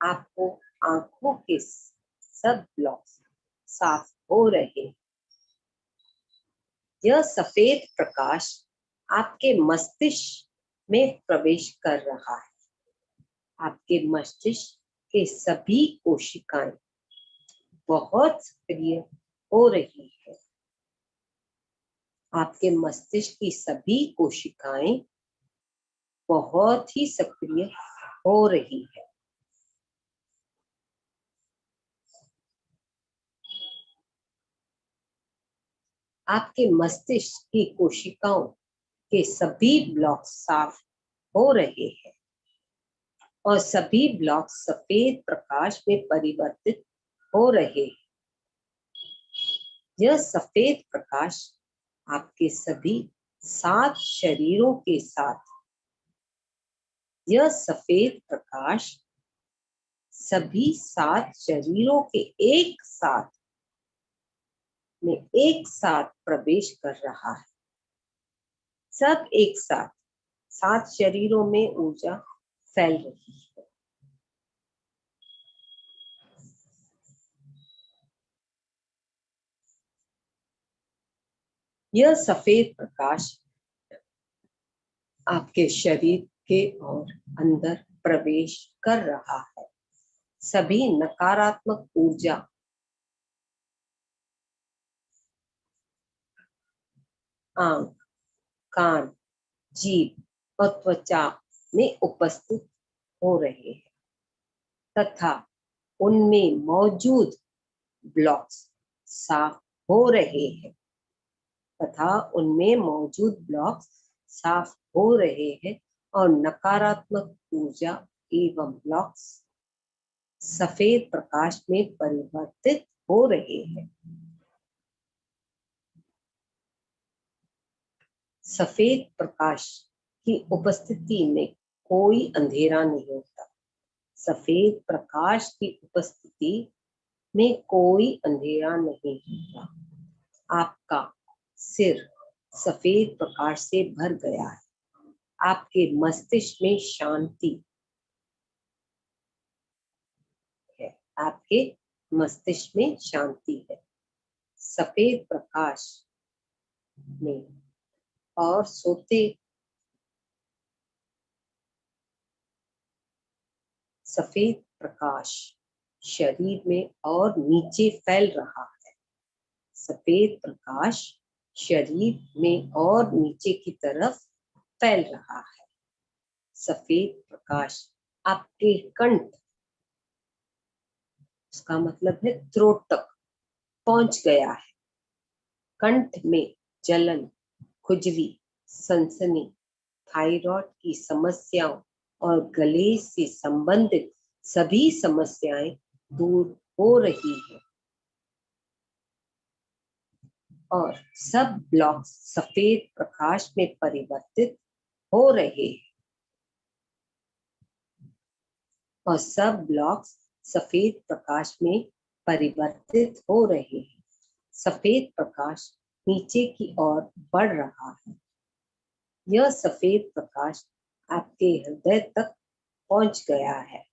Speaker 2: आपको आंखों के सब ब्लॉक्स साफ हो रहे। यह सफेद प्रकाश आपके मस्तिष्क में प्रवेश कर रहा है। आपके मस्तिष्क के सभी कोशिकाएं बहुत सक्रिय हो रही है। आपके मस्तिष्क की सभी कोशिकाएं बहुत ही सक्रिय हो रही है। आपके मस्तिष्क की कोशिकाओं के सभी ब्लॉक साफ हो रहे हैं और सभी ब्लॉक सफेद प्रकाश में परिवर्तित हो रहे हैं। यह सफेद प्रकाश आपके सभी 7 शरीरों के साथ, यह सफेद प्रकाश सभी 7 शरीरों के एक साथ प्रवेश कर रहा है। सब एक साथ 7 शरीरों में ऊर्जा फैल रही है। यह सफेद प्रकाश आपके शरीर के और अंदर प्रवेश कर रहा है। सभी नकारात्मक ऊर्जा आंख, कान, जीभ और त्वचा में उपस्थित हो रहे हैं तथा उनमें मौजूद ब्लॉक्स साफ हो रहे हैं और नकारात्मक ऊर्जा एवं ब्लॉक्स सफेद प्रकाश में परिवर्तित हो रहे हैं। सफेद प्रकाश की उपस्थिति में कोई अंधेरा नहीं होता। सफेद प्रकाश की उपस्थिति में कोई अंधेरा नहीं होता। आपका सिर सफेद प्रकाश से भर गया है। आपके मस्तिष्क में शांति है। आपके मस्तिष्क में शांति है। सफेद प्रकाश में और सफेद प्रकाश शरीर में और नीचे फैल रहा है। सफेद प्रकाश शरीर में और नीचे की तरफ फैल रहा है। सफेद प्रकाश आपके कंठ, उसका मतलब है थ्रोट तक पहुंच गया है। कंठ में जलन, खुजली, सनसनी, थायराइड की समस्याओं और गले से संबंधित सभी समस्याएं दूर हो रही है और सब ब्लॉक्स सफेद प्रकाश में परिवर्तित हो रहे हैं और सब ब्लॉक्स सफेद प्रकाश में परिवर्तित हो रहे हैं। सफेद प्रकाश नीचे की ओर बढ़ रहा है। यह सफेद प्रकाश आपके हृदय तक पहुंच गया है।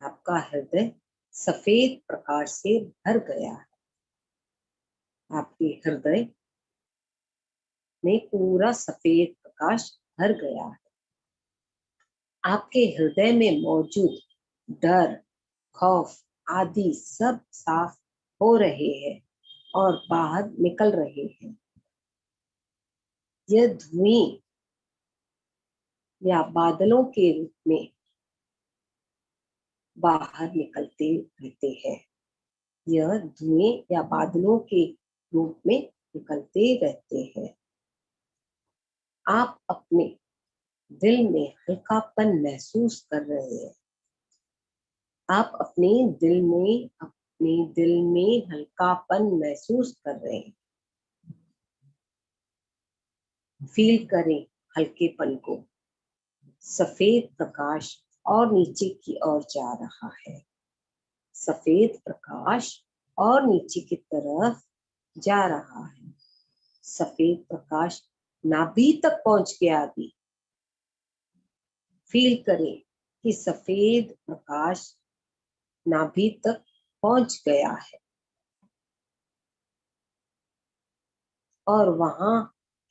Speaker 2: आपका हृदय सफेद प्रकाश से भर गया है। आपके हृदय में पूरा सफेद प्रकाश भर गया है। आपके हृदय में मौजूद डर, खौफ आदि सब साफ हो रहे हैं और बाहर निकल रहे हैं। यह धुएं या बादलों के रूप में बाहर निकलते रहते हैं। यह धुएं या बादलों के रूप में निकलते रहते हैं। आप अपने दिल में हल्कापन महसूस कर रहे हैं। आप अपने दिल में हल्कापन महसूस कर रहे हैं। फील करें हल्केपन को। सफेद प्रकाश और नीचे की ओर जा रहा है। सफेद प्रकाश और नीचे की तरफ जा रहा है। सफेद प्रकाश नाभि तक पहुंच गया अभी। फील करें कि सफेद प्रकाश नाभि तक पहुंच गया है और वहां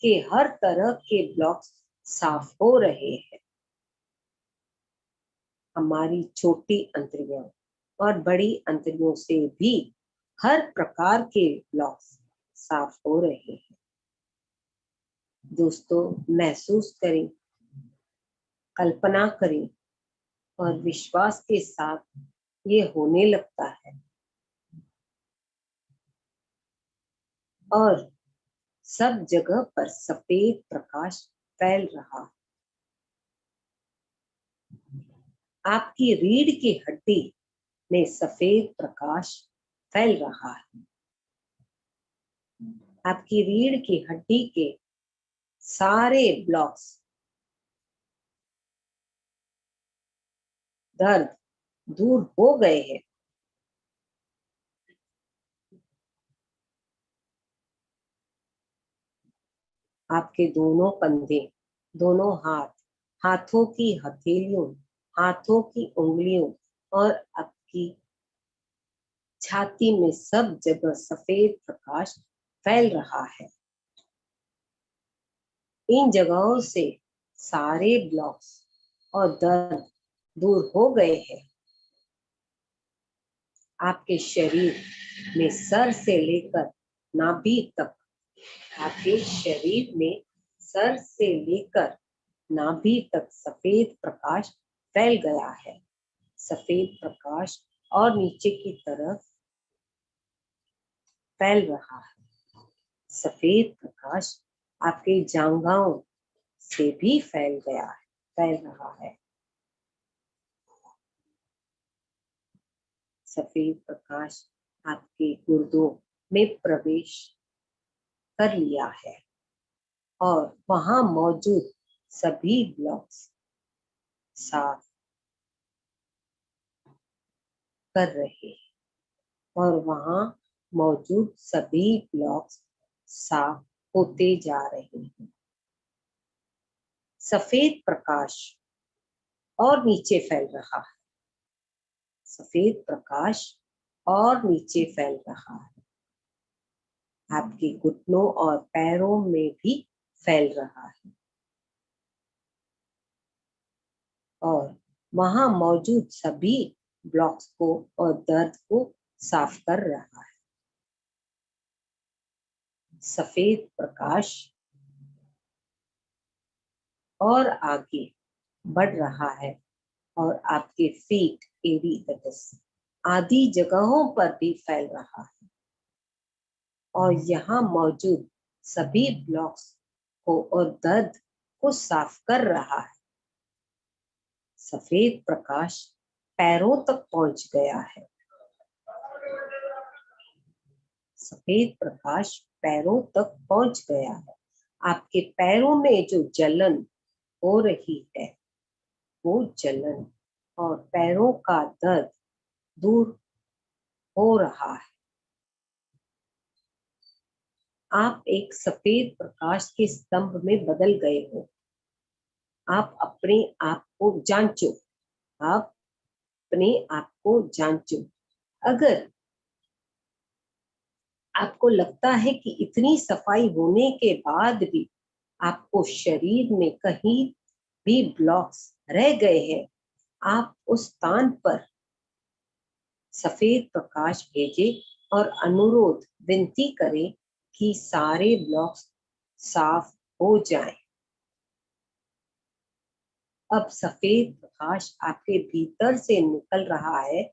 Speaker 2: के हर तरह के ब्लॉक्स साफ हो रहे हैं। हमारी छोटी अंतड़ियों और बड़ी अंतड़ियों से भी हर प्रकार के ब्लॉक्स साफ हो रहे हैं। दोस्तों, महसूस करें, कल्पना करें और विश्वास के साथ ये होने लगता है और सब जगह पर सफेद प्रकाश फैल रहा है। आपकी रीढ़ की हड्डी में सफेद प्रकाश फैल रहा है। आपकी रीढ़ की हड्डी के सारे ब्लॉक्स, दर्द दूर हो गए हैं। आपके दोनों कंधे, दोनों हाथ, हाथों की हथेलियों, हाथों की उंगलियों और आपकी छाती में सब जगह सफेद प्रकाश फैल रहा है। इन जगहों से सारे ब्लॉक्स और दर्द दूर हो गए हैं। आपके शरीर में सर से लेकर नाभि तक, आपके शरीर में सर से लेकर नाभि तक सफेद प्रकाश फैल गया है। सफेद प्रकाश और नीचे की तरफ फैल रहा है। सफेद प्रकाश आपके जांघों से भी फैल रहा है। सफेद प्रकाश आपके गुर्दों में प्रवेश कर लिया है और वहां मौजूद सभी ब्लॉक्स साफ कर रहे हैं और वहां मौजूद सभी ब्लॉक्स साफ होते जा रहे हैं। सफेद प्रकाश और नीचे फैल रहा है। सफेद प्रकाश और नीचे फैल रहा है। आपके घुटनों और पैरों में भी फैल रहा है और वहां मौजूद सभी ब्लॉक्स को और दर्द को साफ कर रहा है। सफेद प्रकाश और आगे बढ़ रहा है और आपके फीट, आदि जगहों पर भी फैल रहा है और यहाँ मौजूद सभी ब्लॉक्स को और दर्द को साफ कर रहा है। सफेद प्रकाश पैरों तक पहुंच गया है। सफेद प्रकाश पैरों तक पहुंच गया है। आपके पैरों में जो जलन हो रही है, वो जलन और पैरों का दर्द दूर हो रहा है। आप एक सफेद प्रकाश के स्तंभ में बदल गए हो। आप अपने आप को जांचो। आप अपने आप को जांचो। अगर आपको लगता है कि इतनी सफाई होने के बाद भी आपको शरीर में कहीं भी ब्लॉक्स रह गए हैं, आप उस स्थान पर सफेद प्रकाश भेजे और विनती करें कि सारे ब्लॉक्स साफ हो जाएं। अब सफेद प्रकाश आपके भीतर से निकल रहा है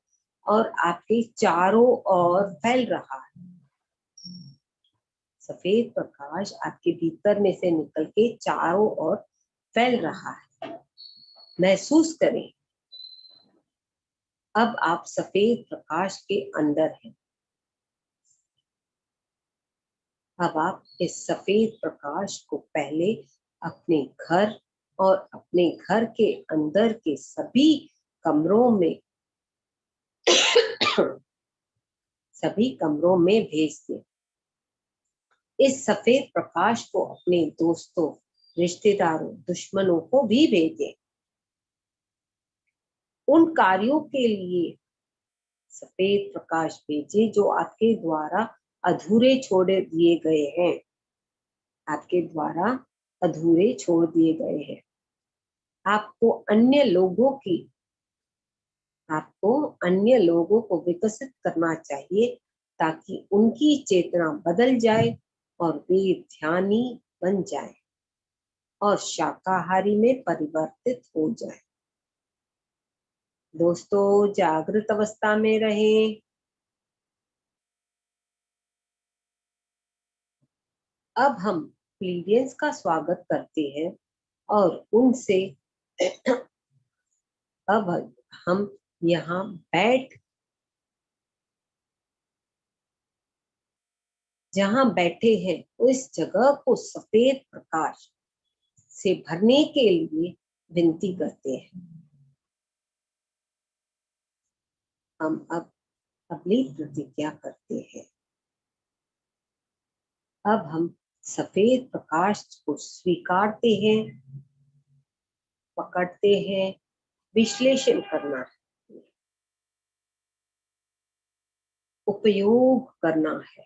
Speaker 2: और आपके चारों ओर फैल रहा है। सफेद प्रकाश आपके भीतर में से निकल के चारों ओर फैल रहा है। महसूस करें अब आप सफेद प्रकाश के अंदर हैं। अब आप इस सफेद प्रकाश को पहले अपने घर और अपने घर के अंदर के सभी कमरों में सभी कमरों में भेज दें। इस सफेद प्रकाश को अपने दोस्तों, रिश्तेदारों, दुश्मनों को भी भेजें। उन कार्यों के लिए सफेद प्रकाश भेजें जो आपके द्वारा अधूरे छोड़ दिए गए हैं। आपके द्वारा अधूरे छोड़ दिए गए हैं। आपको अन्य लोगों को विकसित करना चाहिए ताकि उनकी चेतना बदल जाए और वे ध्यानी बन जाए और शाकाहारी में परिवर्तित हो जाए। दोस्तों, जागृत अवस्था में रहें। अब हम प्लीडियंस का स्वागत करते हैं और उनसे अब हम यहाँ जहाँ बैठे हैं उस जगह को सफेद प्रकाश से भरने के लिए विनती करते हैं। हम अब अगली प्रतिज्ञा करते हैं। अब हम सफेद प्रकाश को स्वीकारते हैं, पकड़ते हैं, विश्लेषण करना है, उपयोग करना है।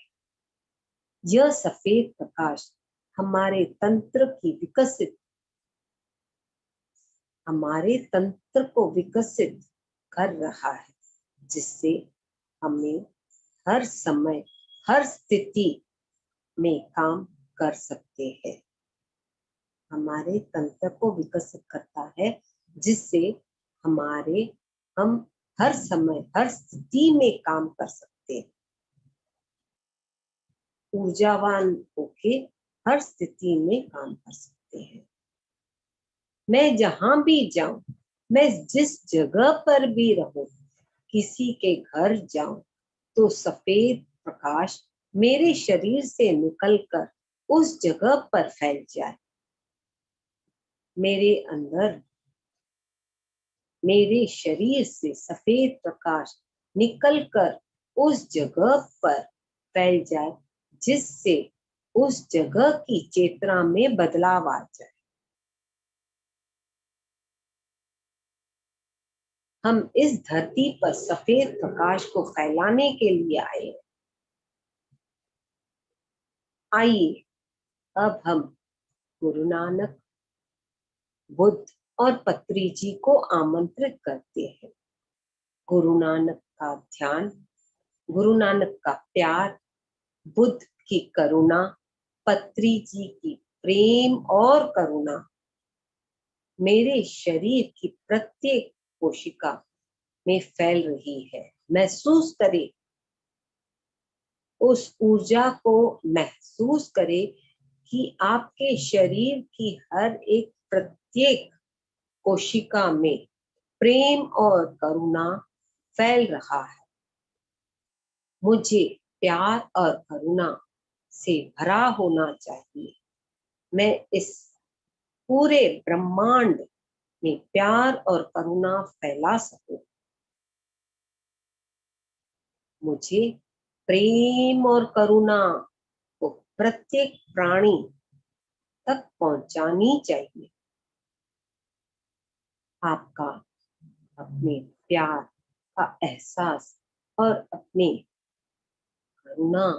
Speaker 2: यह सफेद प्रकाश हमारे तंत्र को विकसित कर रहा है, जिससे हमें हर समय हर स्थिति में काम कर सकते हैं। हमारे तंत्र को विकसित करता है, जिससे हम हर समय हर स्थिति में काम कर सकते हैं। ऊर्जावान होके हर स्थिति में काम कर सकते हैं। मैं जहां भी जाऊं, मैं जिस जगह पर भी रहूं, किसी के घर जाऊं, तो सफेद प्रकाश मेरे शरीर से निकलकर उस जगह पर फैल जाए। मेरे शरीर से सफेद प्रकाश निकलकर उस जगह पर फैल जाए, जिससे उस जगह की चेतना में बदलाव आ जाए। हम इस धरती पर सफेद प्रकाश को फैलाने के लिए आए। आइए अब हम गुरु नानक, बुद्ध और पत्री जी को आमंत्रित करते हैं। गुरु नानक का ध्यान, गुरु नानक का प्यार, बुद्ध की करुणा, पत्री जी की प्रेम और करुणा मेरे शरीर की प्रत्येक कोशिका में फैल रही है। महसूस करें, उस ऊर्जा को महसूस करें कि आपके शरीर की हर एक प्रत्येक कोशिका में प्रेम और करुणा फैल रहा है। मुझे प्यार और करुणा से भरा होना चाहिए। मैं इस पूरे ब्रह्मांड में प्यार और करुणा फैला सकूं। मुझे प्रेम और करुणा को प्रत्येक प्राणी तक पहुंचानी चाहिए। आपका अपने प्यार का एहसास और अपने करुणा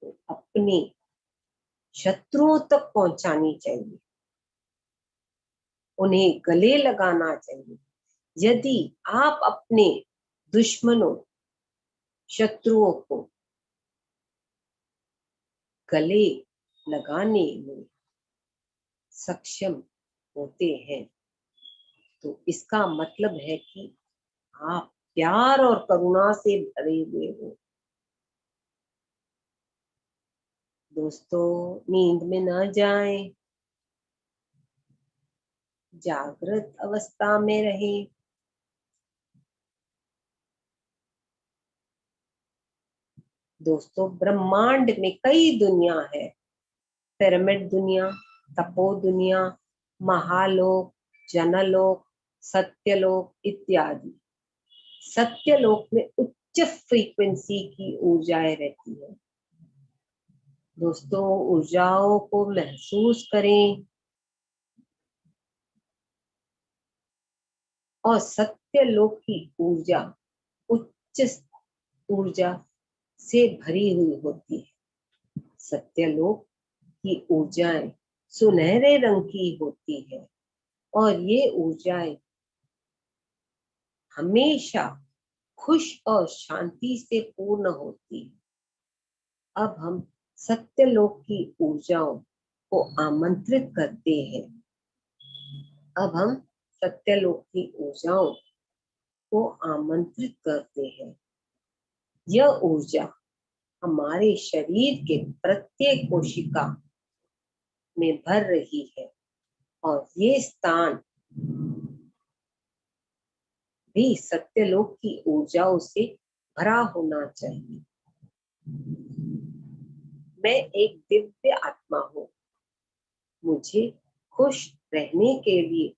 Speaker 2: को अपने शत्रुओं तक पहुंचानी चाहिए। उन्हें गले लगाना चाहिए। यदि आप अपने दुश्मनों, शत्रुओं को गले लगाने में सक्षम होते हैं, तो इसका मतलब है कि आप प्यार और करुणा से भरे हुए हो। दोस्तों, नींद में न जाएं, जागृत अवस्था में रहें। दोस्तों, ब्रह्मांड में कई दुनिया है। पिरामिड दुनिया, तपो दुनिया, महालोक, जनलोक, सत्यलोक इत्यादि। सत्यलोक में उच्च फ्रीक्वेंसी की ऊर्जाएं रहती है। दोस्तों, ऊर्जाओं को महसूस करें और सत्यलोक की ऊर्जा उच्च ऊर्जा से भरी हुई होती है। सत्यलोक की ऊर्जाएं सुनहरे रंग की होती है और ये ऊर्जाएं हमेशा खुश और शांति से पूर्ण होती है। अब हम सत्यलोक की ऊर्जाओं को आमंत्रित करते हैं। अब हम सत्यलोक की ऊर्जाओं को आमंत्रित करते हैं। यह ऊर्जा हमारे शरीर के प्रत्येक कोशिका में भर रही है और ये स्थान भी सत्यलोक की ऊर्जाओं से भरा होना चाहिए। मैं एक दिव्य आत्मा हूँ। मुझे खुश रहने के लिए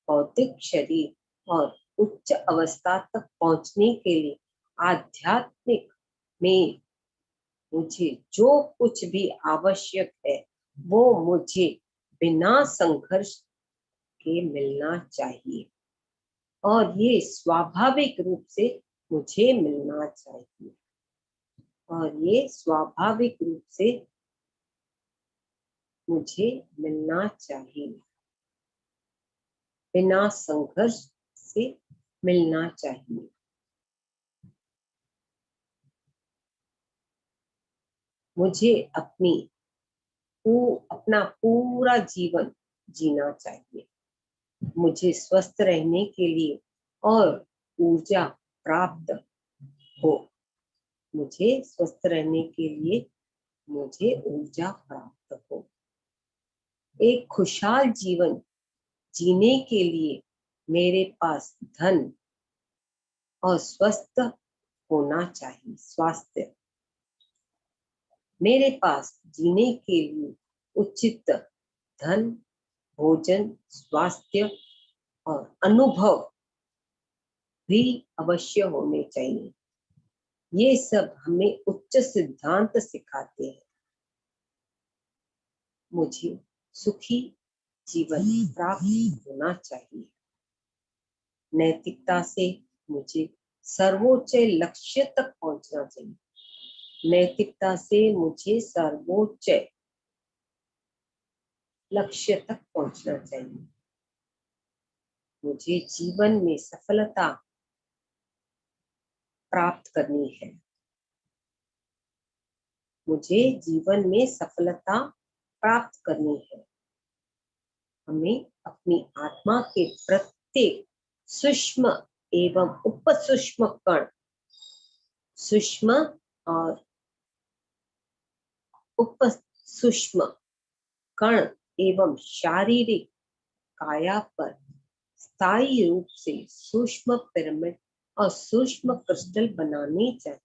Speaker 2: भौतिक शरीर और उच्च अवस्था तक पहुंचने के लिए आध्यात्मिक में मुझे जो कुछ भी आवश्यक है वो मुझे बिना संघर्ष के मिलना चाहिए और ये स्वाभाविक रूप से मुझे मिलना चाहिए और ये स्वाभाविक रूप से मुझे मिलना चाहिए, बिना संघर्ष से मिलना चाहिए। मुझे अपना पूरा जीवन जीना चाहिए। मुझे स्वस्थ रहने के लिए और ऊर्जा प्राप्त हो। मुझे स्वस्थ रहने के लिए मुझे ऊर्जा प्राप्त हो। एक खुशहाल जीवन जीने के लिए मेरे पास धन और स्वस्थ होना चाहिए, स्वास्थ्य। मेरे पास जीने के लिए उचित धन, भोजन, स्वास्थ्य और अनुभव भी अवश्य होने चाहिए। ये सब हमें उच्च सिद्धांत सिखाते हैं। मुझे सुखी जीवन प्राप्त होना चाहिए। नैतिकता से मुझे सर्वोच्च लक्ष्य तक पहुंचना चाहिए। नैतिकता से मुझे सर्वोच्च लक्ष्य तक पहुंचना चाहिए। मुझे जीवन में सफलता प्राप्त करनी है। मुझे जीवन में सफलता प्राप्त करनी है। हमें अपनी आत्मा के प्रत्येक सूक्ष्म एवं उपसूक्ष्म कण, सूक्ष्म और उपसूक्ष्म कण एवं शारीरिक काया पर स्थायी रूप से सूक्ष्म पिरामिड और सूक्ष्म क्रिस्टल बनाने चाहिए।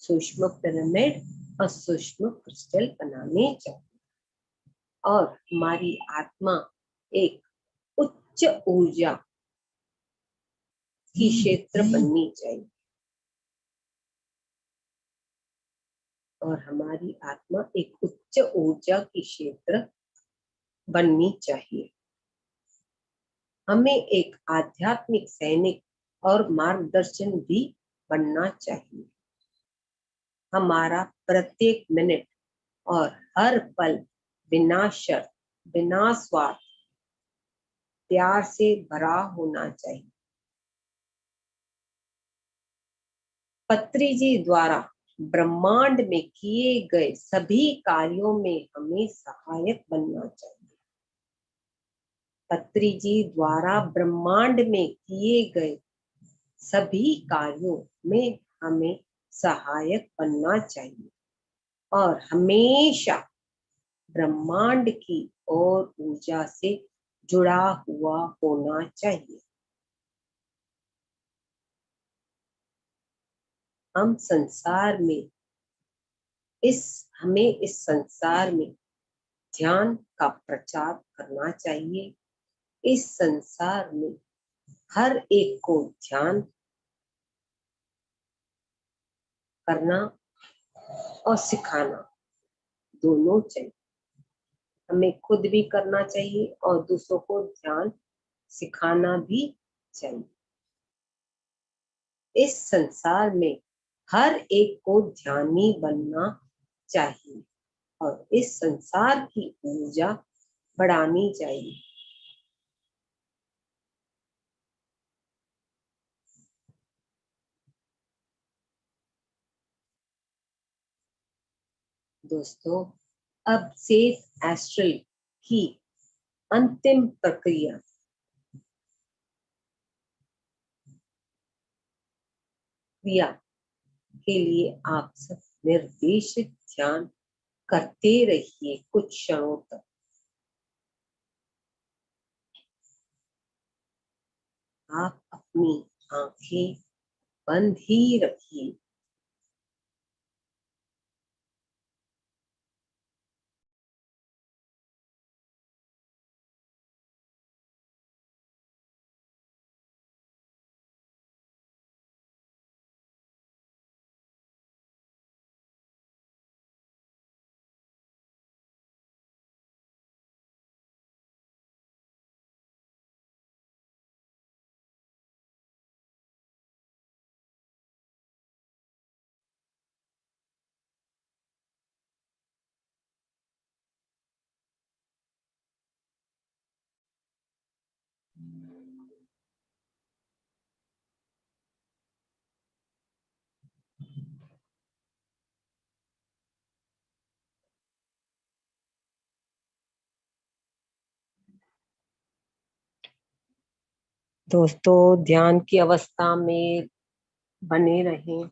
Speaker 2: सूक्ष्म पिरामिड और सूक्ष्म क्रिस्टल बनाने चाहिए और हमारी आत्मा एक उच्च ऊर्जा की क्षेत्र बननी चाहिए और हमारी आत्मा एक उच्च ऊर्जा की क्षेत्र बननी चाहिए। हमें एक आध्यात्मिक सैनिक और मार्गदर्शन भी बनना चाहिए। हमारा प्रत्येक मिनट और हर पल बिना शर्त, बिना स्वार्थ, प्यार से भरा होना चाहिए। पत्री जी द्वारा ब्रह्मांड में किए गए सभी कार्यों में हमें सहायक बनना चाहिए। पत्री जी द्वारा ब्रह्मांड में किए गए सभी कार्यों में हमें सहायक बनना चाहिए और हमेशा ब्रह्मांड की और ऊर्जा से जुड़ा हुआ होना चाहिए। हम संसार में हमें इस संसार में ध्यान का प्रचार करना चाहिए। इस संसार में हर एक को ध्यान करना और सिखाना दोनों चाहिए। हमें खुद भी करना चाहिए और दूसरों को ध्यान सिखाना भी चाहिए। इस संसार में हर एक को ध्यानी बनना चाहिए और इस संसार की ऊर्जा बढ़ानी चाहिए। दोस्तों, अब सेफ एस्ट्रल की अंतिम प्रक्रिया के लिए आप सब निर्देशित ध्यान करते रहिए कुछ क्षणों तक। आप अपनी आंखें बंद ही रखिए। दोस्तों, ध्यान की अवस्था में बने रहें।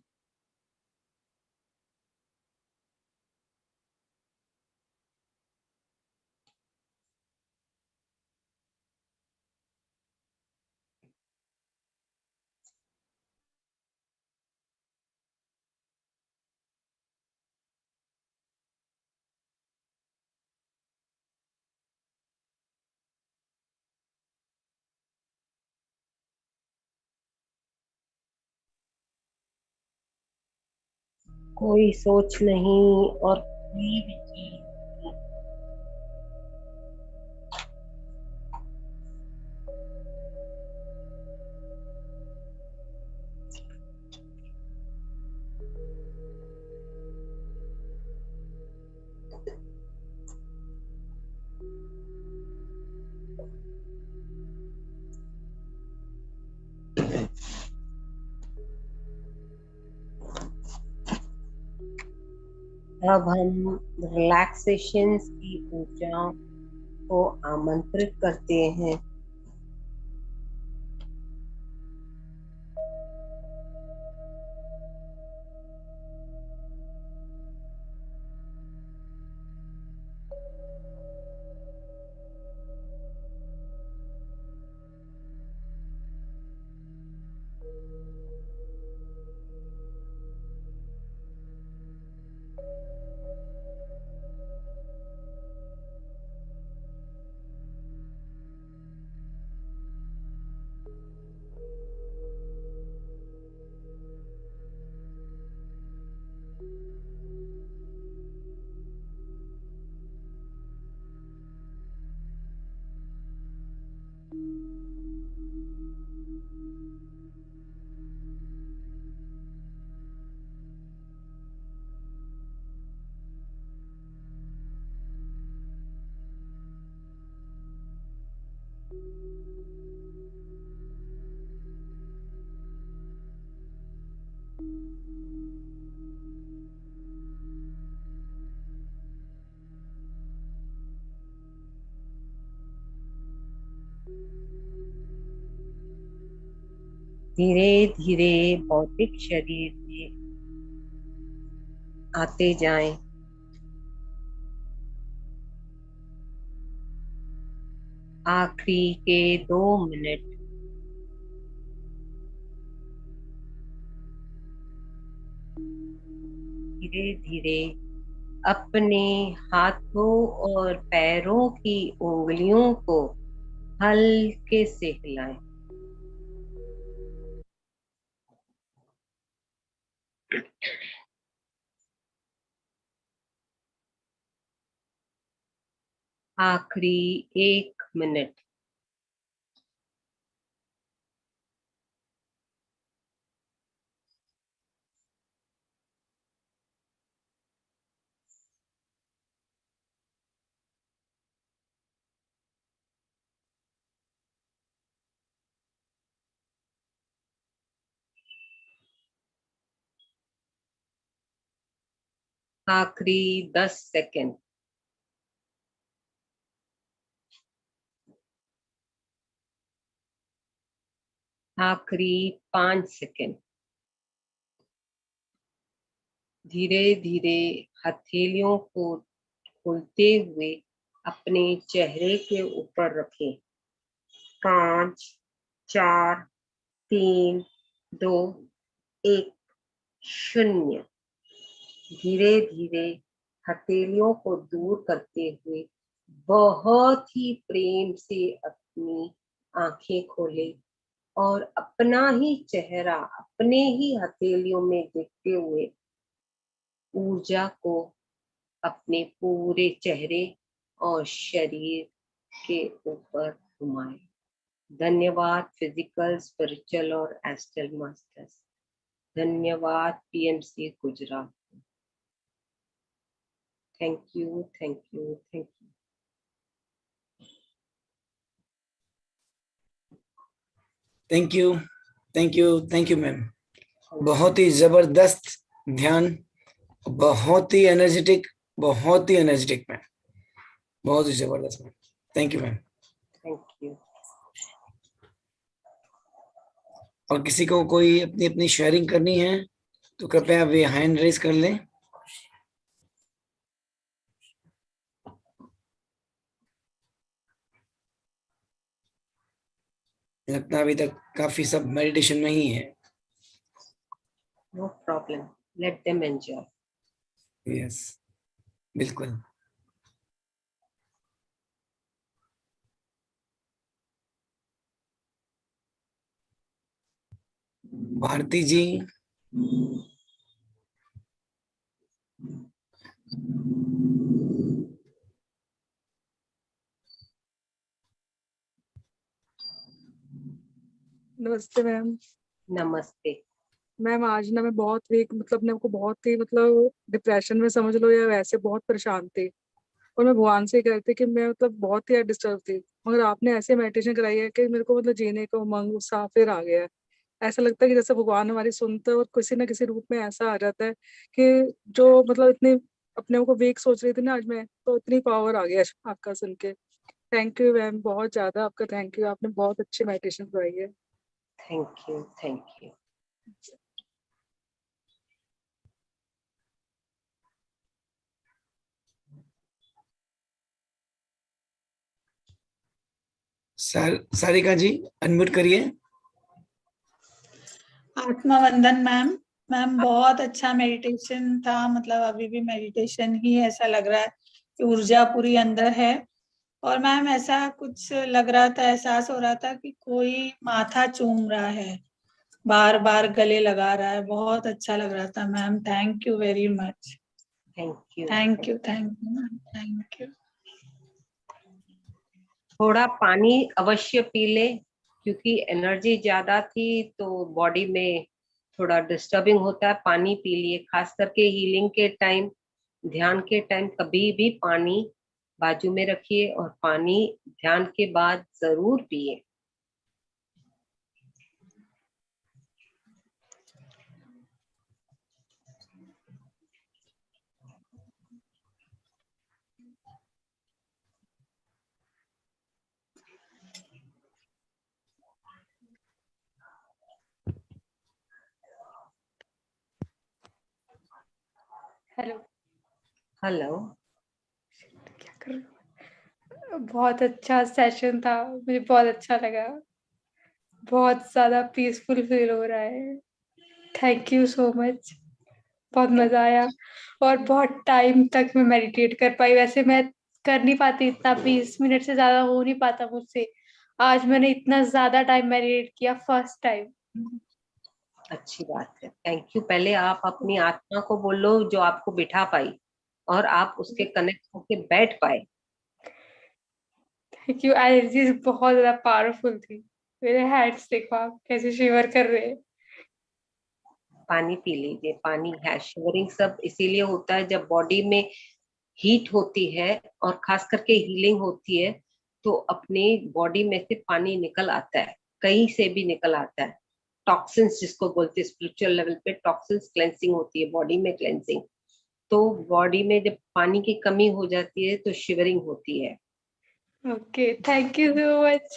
Speaker 2: कोई सोच नहीं और कोई भी चीज नहीं। अब हम रिलैक्सेशन की ऊर्जा को आमंत्रित करते हैं। धीरे धीरे भौतिक शरीर में आते जाएं। आखिरी के 2 मिनट धीरे धीरे अपने हाथों और पैरों की उंगलियों को हल्के से हिलाएं। आखिरी 1 मिनट। आखिरी 10 सेकंड। आखिरी 5 सेकंड। धीरे धीरे हथेलियों को खोलते हुए अपने चेहरे के ऊपर रखें। 5, 4, 3, 2, 1, 0। धीरे धीरे हथेलियों को दूर करते हुए बहुत ही प्रेम से अपनी आंखें खोले और अपना ही चेहरा अपने ही हथेलियों में देखते हुए ऊर्जा को अपने पूरे चेहरे और शरीर के ऊपर घुमाएं। धन्यवाद फिजिकल, स्पिरिचुअल और एस्ट्रल मास्टर्स। धन्यवाद PMC Gujarat. Thank you, thank you, thank you.
Speaker 1: Thank you, thank you, thank you ma'am. बहुत ही जबरदस्त ध्यान, बहुत ही एनर्जेटिक मैम, बहुत ही जबरदस्त ma'am. Thank you ma'am.
Speaker 2: Thank you.
Speaker 1: और किसी को कोई अपनी अपनी शेयरिंग करनी है तो कृपया वे हैंड रेज कर लें। लगता है अभी तक काफी सब मेडिटेशन में ही है।
Speaker 2: No problem, let them enjoy.
Speaker 1: Yes, बिल्कुल। भारती जी,
Speaker 3: नमस्ते मैम।
Speaker 2: नमस्ते।
Speaker 3: मैम आज ना मैं बहुत वीक, मतलब अपने को बहुत ही, मतलब डिप्रेशन में समझ लो या वैसे बहुत परेशान थी। और मैं भगवान से कह रही थी कि मैं मतलब बहुत ही डिस्टर्ब थी, मगर आपने ऐसे मेडिटेशन कराई है कि मेरे को मतलब जीने का उमंग उत्साह फिर आ गया है। ऐसा लगता है कि जैसे भगवान हमारी सुनता है और किसी ना किसी रूप में ऐसा आ जाता है कि जो मतलब इतनी अपने को वीक सोच रही थी ना, आज मैं तो इतनी पावर आ गया आपका सुन के। थैंक यू मैम, बहुत ज्यादा आपका थैंक यू। आपने बहुत अच्छी मेडिटेशन कराई है।
Speaker 2: Thank you, thank you.
Speaker 1: Sarika ji unmute करिए।
Speaker 4: आत्मा वंदन मैम। मैम बहुत अच्छा मेडिटेशन था, मतलब अभी भी मेडिटेशन ही ऐसा लग रहा है कि ऊर्जा पूरी अंदर है। और मैम ऐसा कुछ लग रहा था, एहसास हो रहा था कि कोई माथा चूम रहा है, बार बार गले लगा रहा है। बहुत अच्छा लग रहा था ma'am. Thank you very much.
Speaker 2: Thank you.
Speaker 4: Thank you, thank you ma'am, thank you.
Speaker 2: थोड़ा पानी अवश्य पी ले, क्योंकि एनर्जी ज्यादा थी तो बॉडी में थोड़ा डिस्टर्बिंग होता है। पानी पी लिए, खास करके हीलिंग के टाइम, ध्यान के टाइम कभी भी पानी बाजू में रखिए और पानी ध्यान के बाद जरूर पिए।
Speaker 5: हेलो।
Speaker 2: हेलो।
Speaker 5: क्या कर रहे हो? बहुत अच्छा सेशन था, मुझे बहुत अच्छा लगा। बहुत ज्यादा पीसफुल फील हो रहा है। Thank you so much. बहुत मजा आया और बहुत टाइम तक मैं मेडिटेट कर पाई। वैसे मैं कर नहीं पाती इतना, 20 मिनट से ज्यादा हो नहीं पाता मुझसे। आज मैंने इतना ज्यादा टाइम मेडिटेट किया, फर्स्ट टाइम।
Speaker 2: अच्छी बात है, थैंक यू। पहले आप अपनी आत्मा को बोलो जो आपको बिठा पाई और आप उसके कनेक्ट होके बैठ पाए।
Speaker 5: Thank you. एनर्जी बहुत ज्यादा पावरफुल थी। मेरे हैंड्स देखो आप कैसे शिवर कर रहे हैं।
Speaker 2: पानी पी लीजिए, पानी है शिवरिंग सब इसीलिए होता है जब बॉडी में हीट होती है और खास करके हीलिंग होती है तो अपने बॉडी में से पानी निकल आता है, कहीं से भी निकल आता है। टॉक्सिन्स जिसको बोलते हैं, स्पिरिचुअल लेवल पे टॉक्सिन्स क्लेंसिंग होती है, बॉडी में क्लेंसिंग। तो बॉडी में जब पानी की कमी हो जाती है तो शिवरिंग होती है।
Speaker 5: Okay, thank you so much.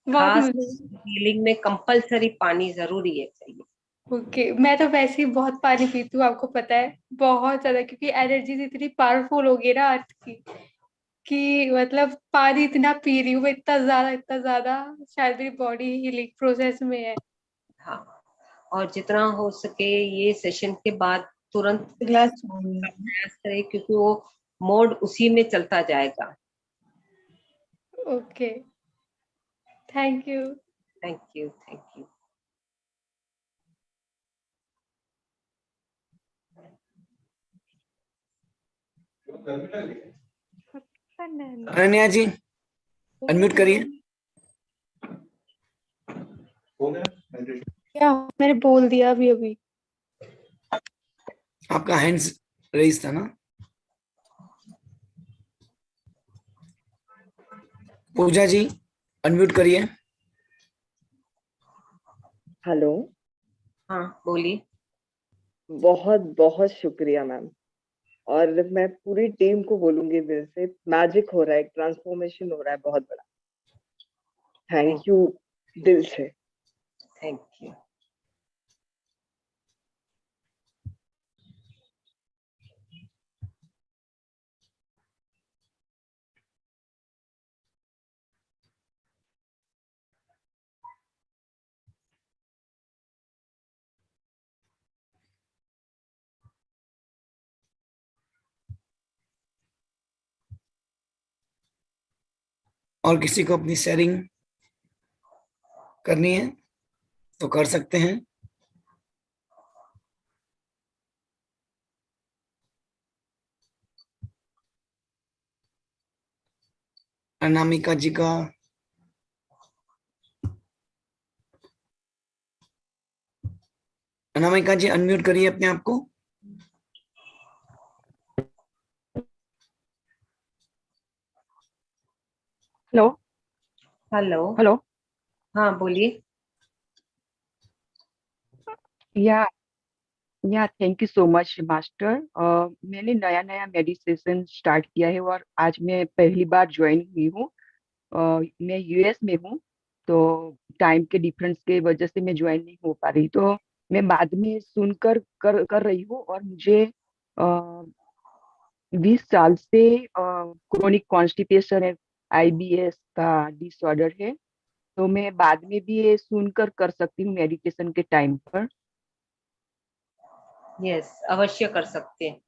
Speaker 5: बहुत
Speaker 2: खास
Speaker 5: मजा।
Speaker 2: हीलिंग में कंपलसरी पानी जरूरी है, चाहिए।
Speaker 5: ओके, मैं तो वैसे ही बहुत पानी पीती हूँ, आपको पता है, बहुत ज्यादा, क्योंकि एनर्जी इतनी पावरफुल हो गई ना अर्थ की, कि मतलब पानी इतना पी रही हूँ मैं, इतना ज्यादा, शायद मेरी बॉडी हीलिंग प्रोसेस में है।
Speaker 2: हाँ, और जितना हो सके ये सेशन के बाद तुरंत
Speaker 4: ग्लास
Speaker 2: प्रयास करें क्योंकि वो मोड उसी में चलता जाएगा।
Speaker 5: Okay, thank you.
Speaker 2: Thank you, thank you.
Speaker 1: Ananya ji unmute करिए।
Speaker 5: क्या मैंने बोल दिया अभी अभी?
Speaker 1: आपका हैंड्स रेज था ना। पूजा जी अनम्यूट करिए।
Speaker 6: हेलो।
Speaker 2: हाँ बोलिए।
Speaker 6: बहुत बहुत शुक्रिया मैम। और मैं पूरी टीम को बोलूंगी दिल से, मैजिक हो रहा है, ट्रांसफॉर्मेशन हो रहा है बहुत बड़ा। थैंक यू दिल से।
Speaker 2: Thank you.
Speaker 1: और किसी को अपनी शेयरिंग करनी है तो कर सकते हैं। अनामिका जी का अनामिका जी अनम्यूट करिए अपने आप को।
Speaker 7: हेलो।
Speaker 2: हेलो।
Speaker 7: हेलो।
Speaker 2: हाँ बोलिए।
Speaker 7: या या thank you so much master. मैंने नया नया मेडिटेशन स्टार्ट किया है और आज मैं पहली बार ज्वाइन हुई हूँ। मैं यूएस में हूँ, तो टाइम के डिफरेंस के वजह से मैं ज्वाइन नहीं हो पा रही, तो मैं बाद में सुनकर कर रही हूँ। और मुझे 20 साल से क्रोनिक कॉन्स्टिपेशन है, आईबीएस का डिसऑर्डर है। तो मैं बाद में भी ये सुनकर कर सकती हूँ मेडिटेशन के टाइम पर।
Speaker 2: यस, अवश्य कर सकते हैं,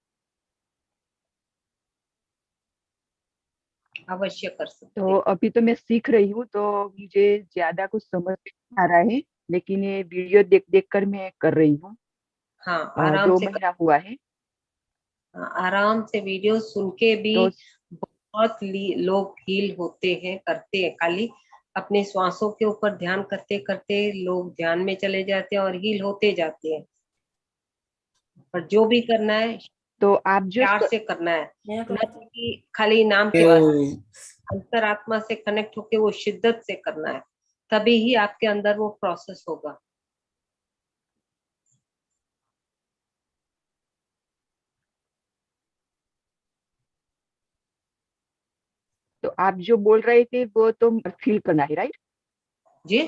Speaker 2: अवश्य कर सकते
Speaker 7: तो
Speaker 2: हैं।
Speaker 7: अभी तो मैं सीख रही हूँ, तो मुझे ज्यादा कुछ समझ नहीं आ रहा है, लेकिन ये वीडियो देख देख कर मैं कर रही हूँ।
Speaker 2: हाँ आराम
Speaker 7: दो
Speaker 2: से
Speaker 7: महीना हुआ है।
Speaker 2: हाँ, आराम से वीडियो सुन के भी
Speaker 7: तो
Speaker 2: बहुत लोग हील होते हैं, करते हैं। खाली अपने श्वासों के ऊपर ध्यान करते करते लोग ध्यान में चले जाते हैं और हील होते जाते हैं। पर जो भी करना है
Speaker 7: तो आप जो
Speaker 2: प्यार से करना है, न कि खाली नाम के वास्ते।
Speaker 1: तो
Speaker 2: अंतरात्मा से कनेक्ट होके वो शिद्दत से करना है, तभी ही आपके अंदर वो प्रोसेस होगा।
Speaker 7: तो आप जो बोल रहे थे वो तो फील करना है, राइट?
Speaker 2: जी,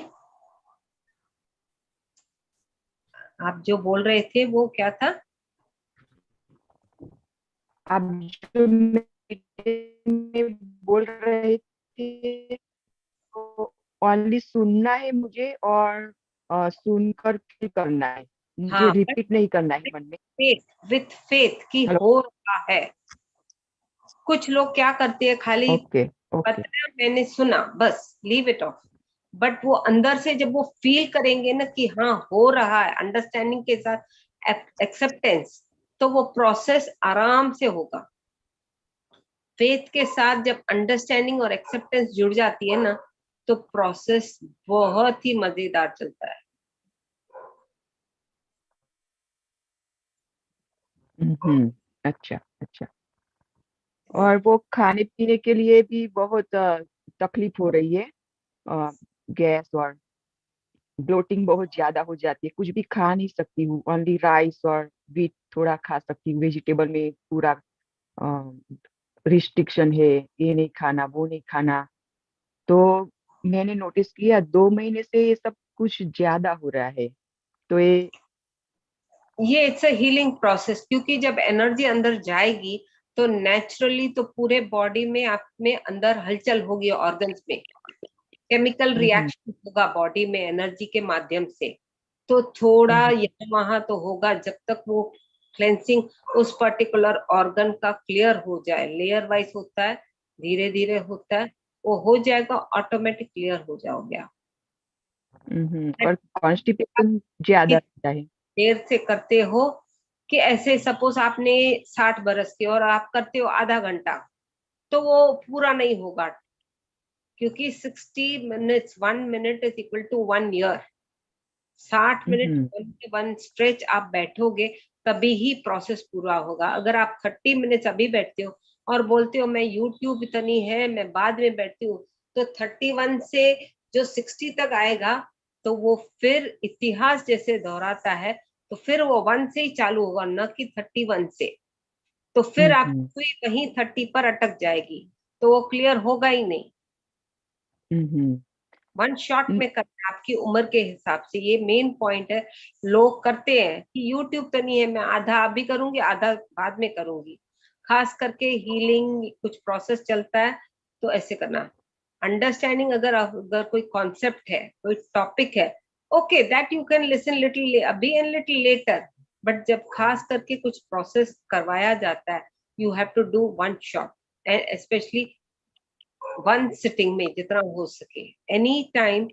Speaker 2: आप जो बोल रहे थे वो क्या था?
Speaker 7: आप जो में बोल रहे थे तो ओनली सुनना है मुझे, और सुनकर फील करना है। मुझे
Speaker 2: हाँ,
Speaker 7: रिपीट नहीं करना है मन में।
Speaker 2: विथ फेथ कि
Speaker 7: हेलो।
Speaker 2: हो रहा है। कुछ लोग क्या करते हैं, खाली
Speaker 7: ओके ओके।
Speaker 2: बताया मैंने सुना बस, लीव इट ऑफ। बट वो अंदर से जब वो फील करेंगे ना कि हाँ हो रहा है, अंडरस्टैंडिंग के साथ एक्सेप्टेंस, तो वो प्रोसेस आराम से होगा। फेथ के साथ जब अंडरस्टैंडिंग और एक्सेप्टेंस जुड़ जाती है ना, तो प्रोसेस बहुत ही मजेदार चलता है।
Speaker 7: अच्छा अच्छा। और वो खाने पीने के लिए भी बहुत तकलीफ हो रही है। गैस और ब्लोटिंग बहुत ज्यादा हो जाती है, कुछ भी खा नहीं सकती हूँ, ओनली राइस और व्हीट थोड़ा खा सकती हूँ, वेजिटेबल में पूरा रिस्ट्रिक्शन है, ये नहीं खाना वो नहीं खाना। तो मैंने नोटिस किया 2 महीने से ये सब कुछ ज्यादा हो रहा है। तो
Speaker 2: ये इट्स अ हीलिंग प्रोसेस, क्योंकि जब एनर्जी अंदर जाएगी तो नेचुरली तो पूरे बॉडी में आप में अंदर हलचल होगी, ऑर्गन्स में केमिकल
Speaker 7: हम्म
Speaker 2: रिएक्शन होगा बॉडी में एनर्जी के माध्यम से। तो थोड़ा
Speaker 7: हम्म
Speaker 2: यहाँ वहां तो होगा, जब तक वो क्लेंसिंग उस पर्टिकुलर ऑर्गन का क्लियर हो जाए। लेयर वाइज होता है, धीरे धीरे होता है, वो हो जाएगा, ऑटोमेटिक क्लियर हो जाओगे आप।
Speaker 7: और कॉन्स्टिपेशन ज्यादा रहता है।
Speaker 2: देर से करते हो कि ऐसे सपोज आपने 60 बरस के और आप करते हो आधा घंटा, तो वो पूरा नहीं होगा, क्योंकि 60 minutes 1 minute is equal to 1 year. 60 minute
Speaker 7: hmm
Speaker 2: one stretch आप बैठोगे, तभी ही प्रोसेस पूरा होगा। अगर आप 30 मिनट्स अभी बैठते हो और बोलते हो मैं यूट्यूब इतनी है मैं बाद में बैठती हूँ, तो 31 से जो 60 तक आएगा, तो वो फिर इतिहास जैसे दोहराता है। तो फिर वो 1 से ही चालू होगा, न कि 31 से। तो फिर आप
Speaker 7: हम्म
Speaker 2: सुई वहीं 30 पर अटक जाएगी, तो वो क्लियर होगा ही नहीं।
Speaker 7: हम्म
Speaker 2: वन शॉट
Speaker 7: हम्म,
Speaker 2: में करना आपकी उम्र के हिसाब से, ये मेन पॉइंट है। लोग करते हैं कि यूट्यूब तो नहीं है, मैं आधा अभी करूंगी आधा बाद में करूंगी। खास करके हीलिंग कुछ प्रोसेस चलता है, तो ऐसे करना। अंडरस्टैंडिंग, अगर कोई कॉन्सेप्ट है, कोई टॉपिक है, okay that you can listen little अभी एंड लिटिल लेटर। बट जब खास करके कुछ प्रोसेस करवाया जाता है, you have to do one shot, and specially one sitting में जितना हो सके। Any time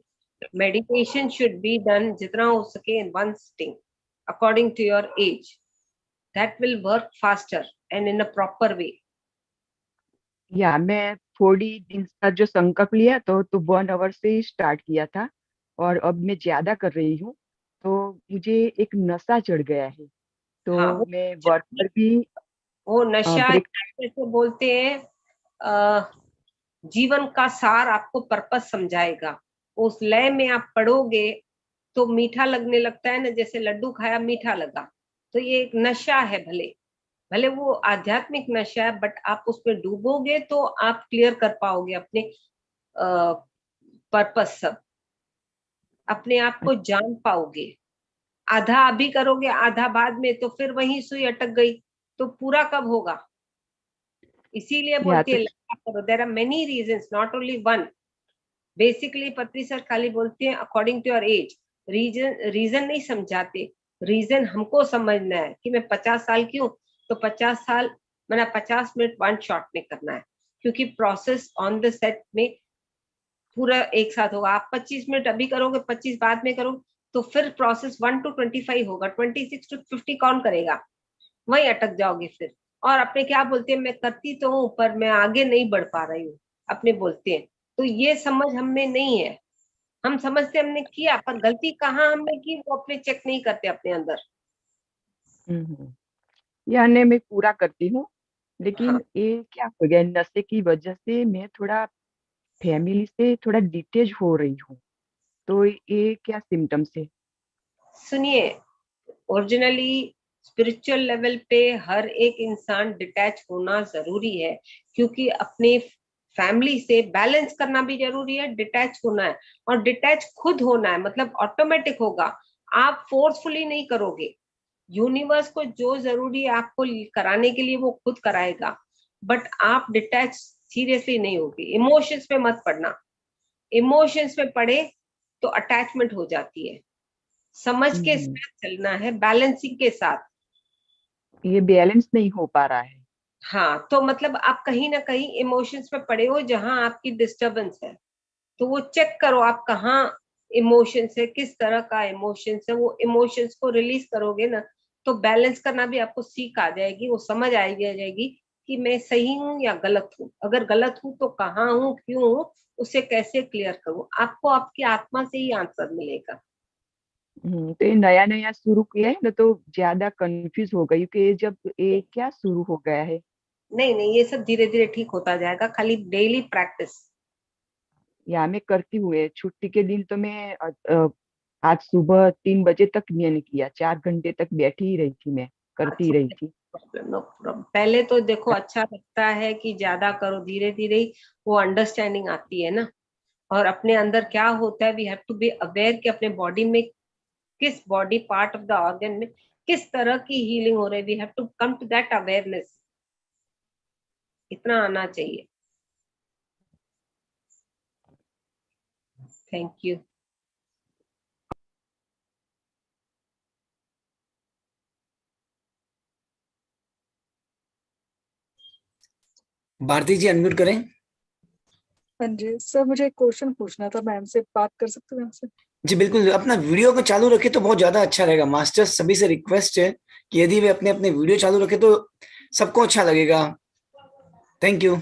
Speaker 2: meditation should be done जितना हो सके in one sitting, according to your age. That will work faster and in a proper way.
Speaker 7: या मैं 40 दिन का जो संकल्प लिया तो 1 आवर से ही स्टार्ट किया था, और अब मैं ज्यादा कर रही हूँ। तो मुझे एक नशा चढ़ गया है,
Speaker 2: हाँ,
Speaker 7: तो मैं वर्क पर भी
Speaker 2: वो नशा
Speaker 7: ब्रेक।
Speaker 2: जैसे बोलते हैं, जीवन का सार आपको पर्पस समझाएगा। उस लय में आप पढ़ोगे तो मीठा लगने लगता है ना, जैसे लड्डू खाया मीठा लगा। तो ये एक नशा है, भले भले वो आध्यात्मिक नशा है, बट आप उसमें डूबोगे तो आप क्लियर कर पाओगे अपने पर्पस सब, अपने आप को जान पाओगे। आधा अभी करोगे आधा बाद में, तो फिर वही सुई अटक गई, तो पूरा कब होगा? इसीलिए
Speaker 7: या
Speaker 2: बोलती
Speaker 7: तो
Speaker 2: है लगा करो। There are many reasons, not only one. Basically Patri sir खाली बोलते हैं according to your age. Reason नहीं समझाते। रीजन हमको समझना है कि मैं 50 साल की हूँ, तो 50 साल मैंने 50 मिनट वन शॉट में करना है, क्योंकि प्रोसेस ऑन द सेट में पूरा एक साथ होगा। आप 25 मिनट अभी करोगे, 25 बाद में करोगे, तो फिर प्रोसेस 1 to 25 होगा, 26 to 50 कौन करेगा? वही अटक जाओगे फिर। और अपने क्या बोलते हैं, मैं करती तो हूँ पर मैं आगे नहीं बढ़ पा रही हूँ, अपने बोलते हैं। तो ये समझ हमें नहीं है। हम समझते हमने किया, पर गलती कहाँ हमने की वो अपने चेक नहीं करते अपने अंदर।
Speaker 7: यानी मैं पूरा करती हूँ,
Speaker 2: हाँ,
Speaker 7: लेकिन ये क्या हो गया, नशे की वजह से मैं थोड़ा फैमिली से थोड़ा डिटेच हो रही हूँ। तो ये क्या सिम्टम्स है?
Speaker 2: सुनिए, ओरिजिनली स्पिरिचुअल लेवल पे हर एक इंसान डिटैच होना जरूरी है, क्योंकि अपने फैमिली से बैलेंस करना भी जरूरी है, डिटैच होना है। और डिटैच खुद होना है, मतलब ऑटोमेटिक होगा, आप फोर्सफुली नहीं करोगे। यूनिवर्स को जो जरूरी है आपको कराने के लिए वो खुद कराएगा, बट आप डिटैच सीरियसली नहीं होगी। इमोशंस में मत पड़ना। इमोशंस में पड़े तो अटैचमेंट हो जाती है। समझ के साथ चलना है, बैलेंसिंग के साथ।
Speaker 7: ये बैलेंस नहीं हो पा रहा है।
Speaker 2: हाँ, तो मतलब आप कहीं ना कहीं इमोशंस में पड़े हो जहां आपकी डिस्टरबेंस है, तो वो चेक करो आप कहाँ इमोशंस है, किस तरह का इमोशंस है। वो इमोशंस को रिलीज करोगे ना, तो बैलेंस करना भी आपको सीख आ जाएगी, वो समझ आ जाएगी कि मैं सही हूँ या गलत हूँ। अगर गलत हूँ तो कहाँ हूँ, क्यों हूँ, उसे कैसे क्लियर करूँ। आपको आपकी आत्मा से ही आंसर मिलेगा।
Speaker 7: तो ये नया नया शुरू किया है ना, तो ज्यादा कंफ्यूज हो गई कि ये जब ये क्या शुरू हो गया है।
Speaker 2: नहीं नहीं, ये सब धीरे धीरे ठीक होता जाएगा, खाली डेली प्रैक्टिस।
Speaker 7: या मैं करती हूँ ये छुट्टी के दिन तो मैं आज सुबह 3 बजे तक मैंने किया, 4 घंटे तक बैठी ही रही थी, मैं करती ही रही थी।
Speaker 2: No problem. पहले तो देखो अच्छा लगता है कि ज्यादा करो, धीरे धीरे ही वो अंडरस्टैंडिंग आती है ना। और अपने अंदर क्या होता है, we have to be aware कि अपने बॉडी में, किस body part of the organ में किस तरह की हीलिंग हो रही है। We have to come to that awareness, इतना आना चाहिए। Thank you.
Speaker 1: Bharti ji unmute करें।
Speaker 3: हाँ जी सर, मुझे एक क्वेश्चन पूछना था, मैम से बात कर सकते हो मैम से?
Speaker 1: जी बिल्कुल, अपना वीडियो को चालू रखे तो बहुत ज्यादा अच्छा रहेगा। मास्टर्स सभी से रिक्वेस्ट है कि यदि वे अपने अपने वीडियो चालू रखे तो सबको अच्छा लगेगा। Thank you.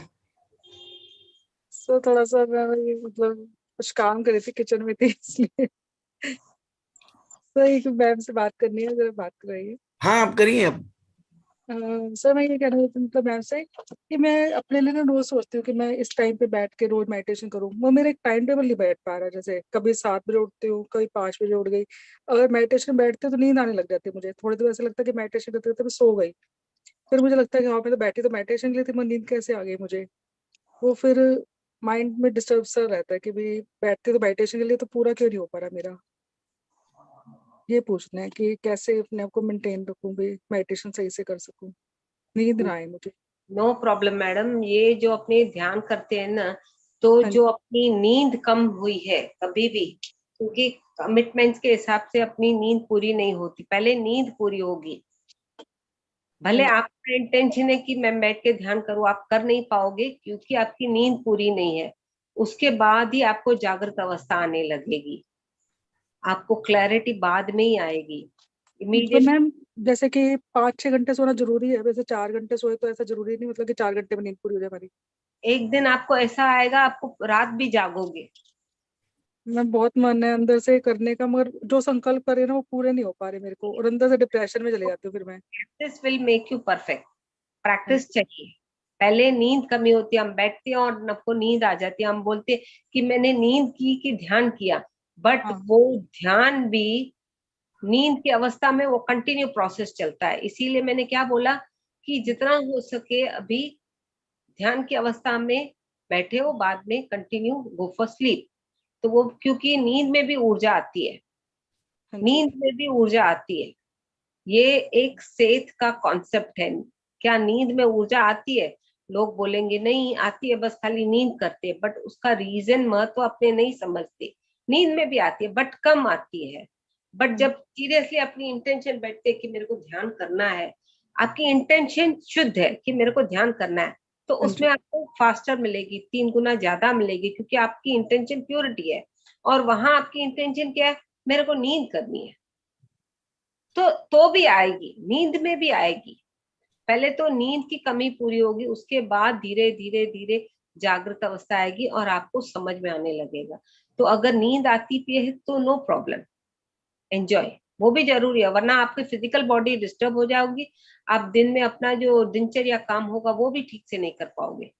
Speaker 3: सर थोड़ा सा मैं वही मतलब कुछ काम कर रही थी, किचन में थी इसलिए। सर एक मैम से बात करनी है, जरा बात कर रही है।
Speaker 1: हाँ आप करिए अब।
Speaker 3: सर मैं ये कह रही थी मतलब मैम से कि मैं अपने लिए ना रोज सोचती हूँ कि मैं इस टाइम पे बैठ के रोज मेडिटेशन करूँ। वो मेरा एक टाइम टेबल नहीं बैठ पा रहा है। जैसे कभी 7 बजे उठती हूँ, कभी 5 बजे उठ गई। अगर मेडिटेशन बैठते तो नींद आने लग जाती है मुझे। थोड़ी देर ऐसा लगता है कि मेडिटेशन करते करते मैं सो गई। फिर मुझे लगता है कि हाँ मैं तो बैठी तो मेडिटेशन के लिए थी, मगर नींद कैसे आ गई मुझे। वो फिर माइंड में डिस्टर्ब सा रहता है कि भाई बैठती तो मेडिटेशन के लिए, तो पूरा क्यों नहीं हो पा रहा मेरा। ये पूछना है कि कैसे अपने आप को मेंटेन रखूं भी, मेडिटेशन सही से कर सकूं, नींद ना आए मुझे।
Speaker 2: No problem madam. ये जो अपने ध्यान करते हैं ना, तो
Speaker 3: हाँ
Speaker 2: जो अपनी नींद कम हुई है कभी भी, क्योंकि कमिटमेंट्स के हिसाब से अपनी नींद पूरी नहीं होती, पहले नींद पूरी होगी। भले
Speaker 3: जी,
Speaker 2: आपका इंटेंशन है कि मैं बैठ के ध्यान करूं, आप कर नहीं पाओगे क्योंकि आपकी नींद पूरी नहीं है। उसके बाद ही आपको जागृत अवस्था आने लगेगी, आपको क्लैरिटी बाद में ही आएगी।
Speaker 3: तो
Speaker 2: इमीडिएट
Speaker 3: मैम जैसे कि 5-6 घंटे सोना जरूरी है, वैसे 4 घंटे सोए तो ऐसा जरूरी नहीं मतलब कि 4 घंटे में नींद पूरी हो जाए हमारी?
Speaker 2: एक दिन आपको ऐसा आएगा, आपको रात भी जागोगे।
Speaker 3: मैं बहुत मन है अंदर से करने का, मगर जो संकल्प करे ना वो पूरे नहीं हो पा रहे मेरे को, और अंदर से डिप्रेशन में चले जाती हूँ फिर मैं।
Speaker 2: This will make you perfect.
Speaker 3: हाँ
Speaker 2: प्रैक्टिस चाहिए। पहले नींद कमी होती है, हम बैठते हैं और हमको नींद आ जाती है, हम बोलते हैं कि मैंने नींद की कि ध्यान किया, बट
Speaker 3: हाँ
Speaker 2: वो ध्यान भी नींद की अवस्था में वो कंटिन्यू प्रोसेस चलता है। इसीलिए मैंने क्या बोला कि जितना हो सके अभी ध्यान की अवस्था में बैठे हो, बाद में कंटिन्यू गो फॉर स्लीप। तो वो क्योंकि नींद में भी ऊर्जा आती है,
Speaker 3: हाँ जी।
Speaker 2: नींद में भी ऊर्जा आती है। ये एक सेहत का कॉन्सेप्ट है। क्या नींद में ऊर्जा आती है? लोग बोलेंगे नहीं आती है, बस खाली नींद करते हैं, बट उसका रीजन महत्व अपने नहीं समझते। नींद में भी आती है बट कम आती है। बट जब सीरियसली अपनी इंटेंशन बैठते हैं कि मेरे को ध्यान करना है, आपकी इंटेंशन शुद्ध है कि मेरे को ध्यान करना है, तो
Speaker 3: हाँ
Speaker 2: उसमें
Speaker 3: जी।
Speaker 2: आपको फास्टर मिलेगी, 3 गुना ज्यादा मिलेगी, क्योंकि आपकी इंटेंशन प्योरिटी है। और वहां आपकी इंटेंशन क्या है? मेरे को नींद करनी है। तो भी आएगी, नींद में भी आएगी। पहले तो नींद की कमी पूरी होगी, उसके बाद धीरे धीरे धीरे जागृत अवस्था आएगी और आपको समझ में आने लगेगा। तो अगर नींद आती भी है तो नो प्रॉब्लम, एंजॉय, वो भी जरूरी है, वरना आपकी फिजिकल बॉडी डिस्टर्ब हो जाओगी। आप दिन में अपना जो दिनचर्या काम होगा वो भी ठीक से नहीं कर पाओगे।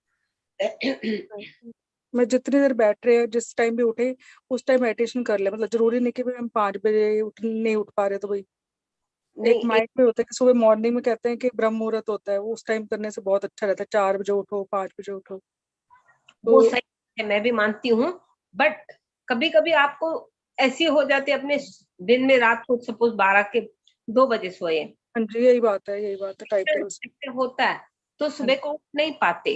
Speaker 3: मैं जितनी देर बैठ रहे हैं, जिस टाइम भी उठे उस टाइम मेडिटेशन कर ले। मतलब जरूरी नहीं कि भाई हम 5 बजे नहीं उठ पा रहे तो भाई एक
Speaker 2: नहीं,
Speaker 3: माइंड में होता है कि सुबह मॉर्निंग में कहते हैं कि ब्रह्म मुहूर्त होता है, वो उस टाइम करने से बहुत अच्छा रहता है। 4 बजे उठो, 5 बजे उठो तो।
Speaker 2: वो सही है, मैं भी मानती हूँ। बट कभी कभी आपको ऐसी हो जाती है अपने दिन में, रात को सपोज 12 के 2 बजे सोए,
Speaker 3: हाँ जी, यही बात है, यही बात है, टाइम टेबल से।
Speaker 2: ऐसे होता है, तो
Speaker 3: हाँ
Speaker 2: सुबह को उठ नहीं पाते।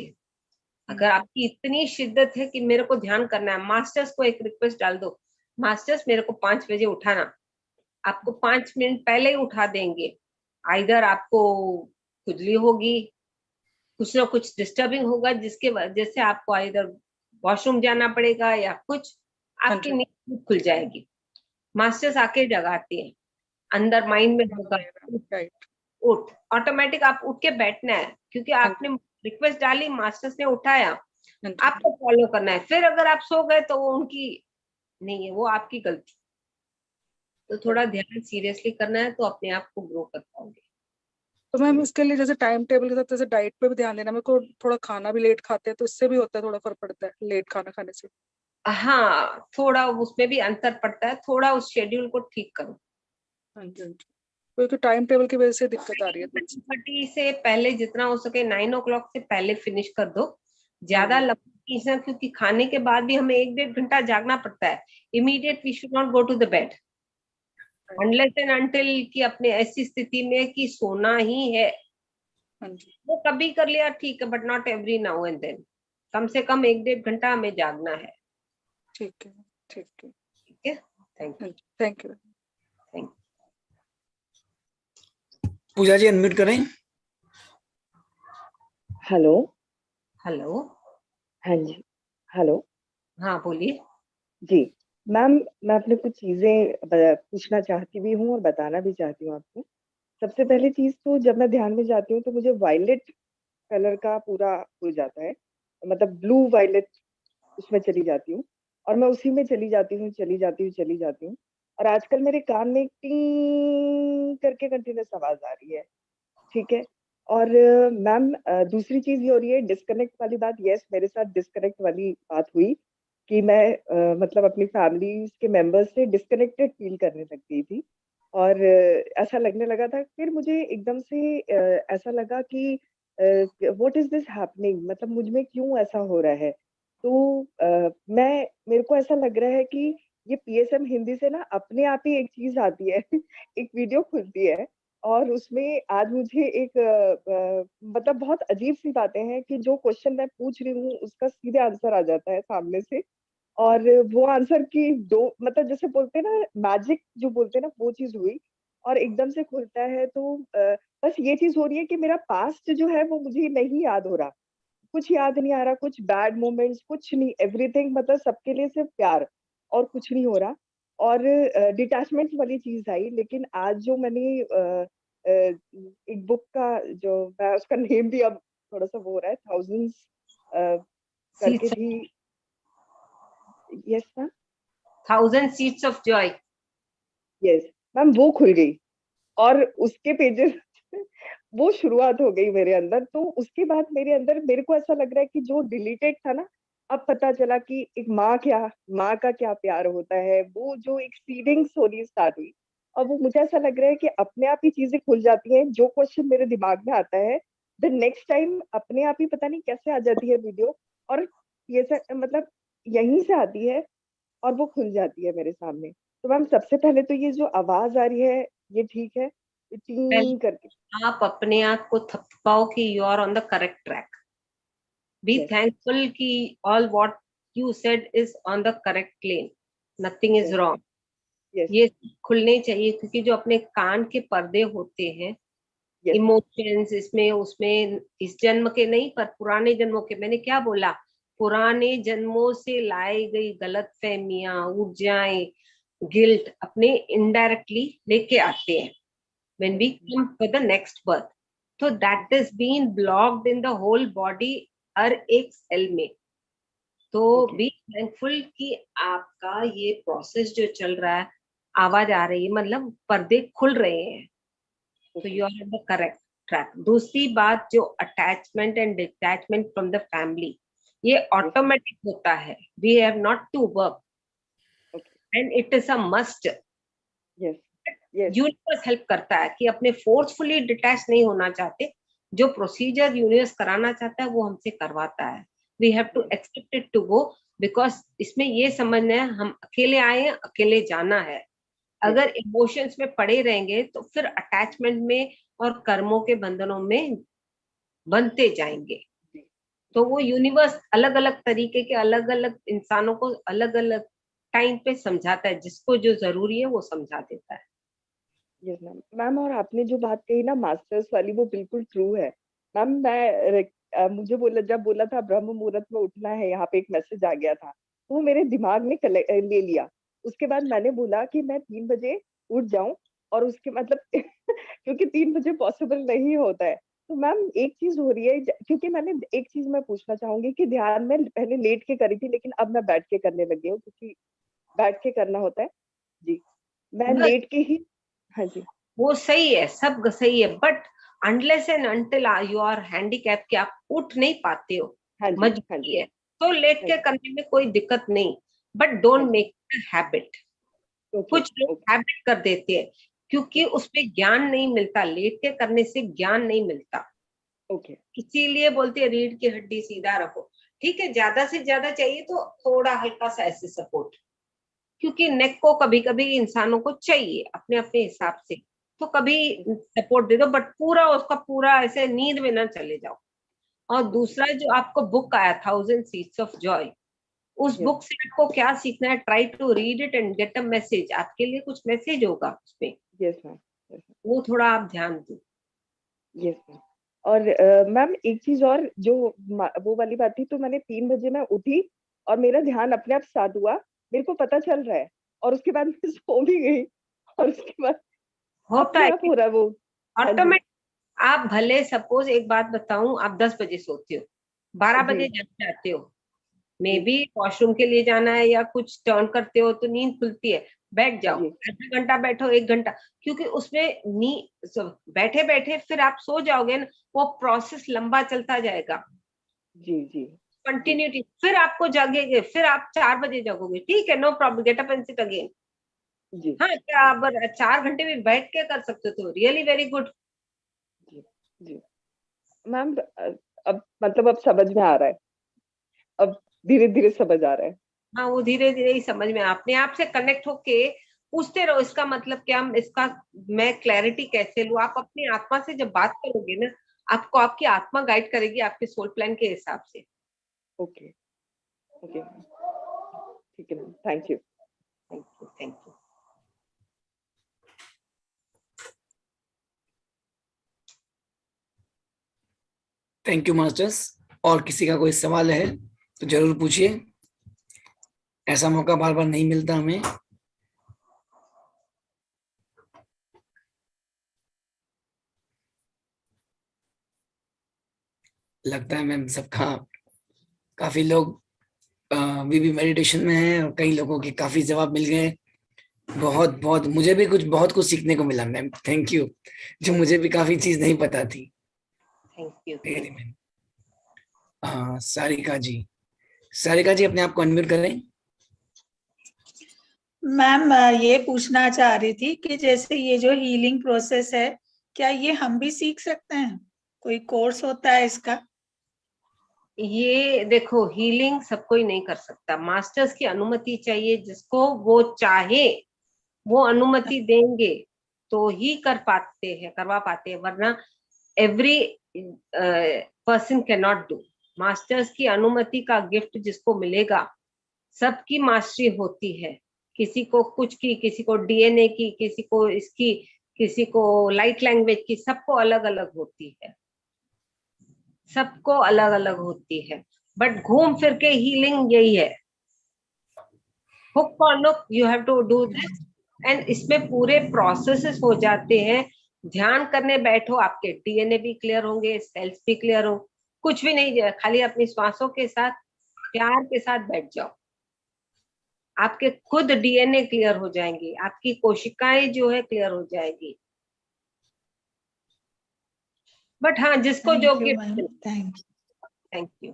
Speaker 2: अगर आपकी इतनी शिद्दत है कि मेरे को ध्यान करना है, मास्टर्स को एक रिक्वेस्ट डाल दो, मास्टर्स मेरे को 5 बजे उठाना। आपको 5 मिनट पहले ही उठा देंगे, आइदर आपको खुजली होगी, कुछ ना कुछ डिस्टर्बिंग होगा, जिसके वजह से आपको आइदर वॉशरूम जाना पड़ेगा या कुछ, आपकी
Speaker 3: हाँ
Speaker 2: नींद खुल जाएगी। मास्टर्स आके जगाते हैं, अंदर माइंड में होगा
Speaker 3: राइट।
Speaker 2: उठ, ऑटोमेटिक आप उठ के बैठना है, क्योंकि आपने रिक्वेस्ट डाली, मास्टर्स ने उठाया, आपको फॉलो करना है। फिर अगर आप सो गए तो वो उनकी नहीं है, वो आपकी गलती। तो थोड़ा ध्यान सीरियसली करना है, तो अपने आप को ग्रो कर पाओगे।
Speaker 3: तो मैम इसके लिए जैसे टाइम टेबल के साथ जैसे डाइट पे भी ध्यान देना, मेरे को थोड़ा खाना भी लेट खाते हैं तो इससे भी होता है, थोड़ा फर्क पड़ता है लेट खाना खाने से।
Speaker 2: हाँ, थोड़ा उसमें भी अंतर पड़ता है, थोड़ा उस शेड्यूल को ठीक करो।
Speaker 3: हाँ जी, क्योंकि टाइम टेबल की वजह से दिक्कत आ रही है थोड़ी सी।
Speaker 2: 30 से पहले जितना हो सके 9 o'clock से पहले फिनिश कर दो, ज्यादा लंबा खींचना, क्योंकि खाने के बाद भी हमें 1-1.5 घंटा जागना पड़ता है। Immediate we should not go to the bed unless and until कि अपने ऐसी स्थिति में कि सोना ही है।
Speaker 3: हाँ जी,
Speaker 2: वो कभी कर लिया ठीक है, but not every now and then. कम से कम 1-1.5 घंटा हमें जागना है।
Speaker 3: ठीक है, ठीक है,
Speaker 2: ठीक है, thank you.
Speaker 3: Thank you.
Speaker 2: Thank you.
Speaker 1: Pooja ji unmute करें।
Speaker 6: हेलो।
Speaker 2: हेलो।
Speaker 6: हाँ जी, हेलो।
Speaker 2: हाँ बोलिए।
Speaker 6: जी मैम, मैं अपने कुछ चीजें पूछना चाहती भी हूँ और बताना भी चाहती हूँ आपको। सबसे पहली चीज तो जब मैं ध्यान में जाती हूँ तो मुझे वायलेट कलर का पूरा हो जाता है, मतलब ब्लू वायलेट, उसमें चली जाती हूँ और मैं उसी में चली जाती हूँ, चली जाती हूँ, चली जाती हूँ। और आजकल मेरे कान में टिंग करके कंटिन्यूस आवाज आ रही है। ठीक है। और मैम दूसरी चीज ये हो रही है डिस्कनेक्ट वाली बात। यस, मेरे साथ डिस्कनेक्ट वाली बात हुई कि मैं मतलब अपनी फैमिली के मेंबर्स से डिस्कनेक्टेड फील करने लग गई थी और ऐसा लगने लगा था। फिर मुझे एकदम से ऐसा लगा कि व्हाट इज दिस हैपनिंग, मतलब मुझ में क्यों ऐसा हो रहा है। तो मेरे को ऐसा लग रहा है कि ये पीएसएम हिंदी से ना अपने आप ही एक चीज आती है एक वीडियो खुलती है और उसमें आज मुझे एक मतलब बहुत अजीब सी बातें हैं कि जो क्वेश्चन मैं पूछ रही हूँ उसका सीधे आंसर आ जाता है सामने से। और वो आंसर की दो, मतलब जैसे बोलते हैं ना मैजिक जो बोलते हैं ना, वो चीज हुई और एकदम से खुलता है। तो बस ये चीज हो रही है कि मेरा पास्ट जो है वो मुझे नहीं याद हो रहा, कुछ याद नहीं आ रहा, कुछ बैड मोमेंट्स कुछ नहीं, एवरीथिंग मतलब सबके लिए सिर्फ प्यार और कुछ नहीं हो रहा। और डिटैचमेंट वाली चीज आई। लेकिन आज जो मैंने एक बुक का जो मैं उसका नेम भी अब थोड़ा सा वो हो रहा है, थाउजेंड्स करके थी। Yes ma'am.
Speaker 2: 1000 seats of Joy.
Speaker 6: Yes ma'am, वो खुल गई और उसके पेजेस वो शुरुआत हो गई मेरे अंदर। तो उसके बाद मेरे अंदर मेरे को ऐसा लग रहा है कि जो डिलीटेड था ना, अब पता चला कि एक माँ का क्या प्यार होता है, वो जो एक फीलिंग्स होनी स्टार्ट हुई। और वो मुझे ऐसा लग रहा है कि अपने आप ही चीजें खुल जाती हैं। जो क्वेश्चन मेरे दिमाग में आता है द नेक्स्ट टाइम अपने आप ही पता नहीं कैसे आ जाती है वीडियो। और ये सब मतलब यहीं से आती है और वो खुल जाती है मेरे सामने। तो मैम सबसे पहले तो ये जो आवाज आ रही है ये ठीक है, टिंग करके।
Speaker 2: आप अपने आप को थपथपाओ कि you are on the correct track. Be
Speaker 6: Yes,
Speaker 2: thankful कि all what you said is on the correct lane, nothing is
Speaker 6: yes,
Speaker 2: wrong.
Speaker 6: yes,
Speaker 2: ये खुलने चाहिए, क्योंकि जो अपने कान के पर्दे होते हैं,
Speaker 6: yes,
Speaker 2: इमोशंस इसमें उसमें, इस जन्म के नहीं पर पुराने जन्मों के, मैंने क्या बोला, पुराने जन्मों से लाई गई गलत फहमियां, ऊर्जाएं, गिल्ट अपने इनडायरेक्टली लेके आते हैं when we come for the next birth. So that is being blocked in the whole body हर एक सेल में। तो
Speaker 6: okay,
Speaker 2: बी थैंकफुल कि आपका ये प्रोसेस जो चल रहा है, आवाज आ रही है, मतलब पर्दे खुल रहे हैं, तो
Speaker 6: okay,
Speaker 2: you are on the correct track. दूसरी बात, जो attachment and detachment from the family, ये
Speaker 6: yes,
Speaker 2: ऑटोमेटिक होता है, we have not to work
Speaker 6: okay,
Speaker 2: and it is a must.
Speaker 6: yes, yes,
Speaker 2: universe help करता है कि अपने फोर्सफुली डिटैच नहीं होना चाहते, जो प्रोसीजर यूनिवर्स कराना चाहता है वो हमसे करवाता है। We have to
Speaker 6: yes,
Speaker 2: accept it to go, because इसमें ये समझना है हम अकेले आए हैं, अकेले जाना है।
Speaker 6: yes,
Speaker 2: अगर इमोशंस में पड़े रहेंगे तो फिर अटैचमेंट में और कर्मों के बंधनों में बनते जाएंगे।
Speaker 6: जी,
Speaker 2: तो वो यूनिवर्स अलग अलग तरीके के अलग अलग इंसानों को अलग अलग टाइम पे समझाता है, जिसको जो जरूरी है वो समझा देता है।
Speaker 6: Yes ma'am. मैम और आपने जो बात कही ना मास्टर्स वाली, वो बिल्कुल ट्रू है मैम। मुझे जब बोला था ब्रह्म मुहूर्त में उठना है, यहाँ पे एक मैसेज आ गया था, तो वो मेरे दिमाग ने ले लिया। उसके बाद मैंने बोला कि मैं 3 बजे उठ जाऊं, और उसके मतलब क्योंकि 3 बजे पॉसिबल नहीं होता है। तो मैम एक चीज हो रही है, क्योंकि मैंने एक चीज मैं पूछना चाहूंगी कि ध्यान में पहले लेट के करी थी, लेकिन अब मैं बैठ के करने लगी हूँ, क्योंकि बैठ के करना होता है। जी, मैं
Speaker 2: बस
Speaker 6: लेट के ही। हाँ जी।
Speaker 2: वो सही है, सब सही है, but unless and until you are handicap कि आप उठ नहीं पाते हो,
Speaker 6: हाँ जी। हाँ जी।
Speaker 2: मजबूरी है, तो लेट
Speaker 6: हाँ
Speaker 2: के
Speaker 6: जी।
Speaker 2: करने में कोई दिक्कत नहीं, बट
Speaker 6: हाँ
Speaker 2: डोंट
Speaker 6: जी।
Speaker 2: Make habit.
Speaker 6: ओके।
Speaker 2: कुछ लोग
Speaker 6: ओके।
Speaker 2: हैबिट कर देते हैं, क्योंकि उसमें ज्ञान नहीं मिलता, लेट के करने से ज्ञान नहीं मिलता।
Speaker 6: ओके।
Speaker 2: इसीलिए बोलते हैं रीढ़ की हड्डी सीधा रखो। ठीक है, ज्यादा से ज्यादा चाहिए तो थोड़ा हल्का सा ऐसे सपोर्ट, क्योंकि नेक को कभी कभी इंसानों को चाहिए अपने अपने हिसाब से, तो कभी सपोर्ट दे दो, बट पूरा उसका पूरा ऐसे नींद में ना चले जाओ। और दूसरा, जो आपको बुक आया 1000 Seeds of Joy, उस
Speaker 6: यस।
Speaker 2: बुक से आपको क्या सीखना है, try to read it and get a message. आपके लिए कुछ मैसेज होगा उसमें,
Speaker 6: यस मैम। यस।
Speaker 2: वो थोड़ा आप ध्यान दो।
Speaker 6: Yes ma'am. और मैम एक चीज और, जो वो वाली बात थी, तो मैंने 3 बजे मैं उठी और मेरा ध्यान अपने आप स्टार्ट हुआ, मेरे को पता चल रहा है, और उसके बाद मैं सो भी गई, और उसके बाद
Speaker 2: होता
Speaker 6: अपने
Speaker 2: है
Speaker 6: आप हो रहा है वो। हाँ जी।
Speaker 2: ऑटोमेटिक। आप भले सपोज एक बात बताऊं, आप 10 बजे सोते हो, 12
Speaker 6: जी।
Speaker 2: बजे जग जाते हो, मे
Speaker 6: जी।
Speaker 2: बी वॉशरूम के लिए जाना है या कुछ टर्न करते हो तो नींद खुलती है, बैठ जाओ,
Speaker 6: जी।
Speaker 2: आधा घंटा बैठो, 1 घंटा, क्योंकि उसमें नी बैठे बैठे फिर आप सो जाओगे ना, वो प्रोसेस लंबा चलता जाएगा,
Speaker 6: जी। जी। जी।
Speaker 2: कंटिन्यूटी, फिर आपको जगेगे, फिर आप 4 बजे जगोगे, ठीक है, no problem, get up and sit again.
Speaker 6: जी।
Speaker 2: हाँ, क्या आप 4 घंटे भी बैठ के कर सकते हो तो रियली वेरी गुड।
Speaker 6: जी। जी मैम। अब मतलब अब समझ में आ रहा है, अब धीरे धीरे समझ आ रहा है।
Speaker 2: हाँ, वो धीरे धीरे ही समझ में, अपने आप से कनेक्ट होके पूछते रहो, इसका मतलब क्या, इसका मैं क्लैरिटी कैसे लूं। आप अपनी आत्मा से जब बात करोगे ना, आपको आपकी आत्मा गाइड करेगी आपके सोल प्लान के हिसाब से।
Speaker 6: ओके। ओके। ठीक है ma'am, thank you.
Speaker 2: Thank you, thank you.
Speaker 1: Thank you masters. और किसी का कोई सवाल है तो जरूर पूछिए, ऐसा मौका बार बार नहीं मिलता हमें। लगता है मैम सबका, काफी लोग अभी भी मेडिटेशन में हैं, और कई लोगों के काफी जवाब मिल गए। बहुत बहुत मुझे भी बहुत कुछ सीखने को मिला मैम, थैंक यू। जो मुझे भी काफी चीज नहीं पता थी।
Speaker 2: Thank you,
Speaker 1: really
Speaker 2: thank
Speaker 1: ma'am. हाँ, सारिका जी, सारिका जी अपने आप को अनम्यूट करें।
Speaker 4: मैम ये पूछना चाह रही थी कि जैसे ये जो हीलिंग प्रोसेस है, क्या ये हम भी सीख सकते हैं? कोई कोर्स होता है इसका?
Speaker 2: ये देखो, हीलिंग सब कोई नहीं कर सकता, मास्टर्स की अनुमति चाहिए, जिसको वो चाहे वो अनुमति देंगे तो ही कर पाते हैं, करवा पाते हैं, वरना every person can not do. Masters की अनुमति का गिफ्ट जिसको मिलेगा, सबकी मास्टरी होती है, किसी को कुछ की, किसी को डीएनए की, किसी को इसकी, किसी को लाइट लैंग्वेज की, सबको अलग अलग होती है, सबको अलग अलग होती है, बट घूम फिर के हीलिंग यही है, हुक और look, you have to do this. And इसमें पूरे प्रोसेसेस हो जाते हैं, ध्यान करने बैठो, आपके डीएनए भी क्लियर होंगे, सेल्स भी क्लियर हो, कुछ भी नहीं, खाली अपनी श्वासों के साथ प्यार के साथ बैठ जाओ, आपके खुद डीएनए क्लियर हो जाएंगे, आपकी कोशिकाएं जो है क्लियर हो जाएगी। बट हाँ, जिसको जो
Speaker 4: थैंक यू
Speaker 2: गिफ्ट
Speaker 4: मैम,
Speaker 2: मिले।
Speaker 4: Thank
Speaker 2: thank you.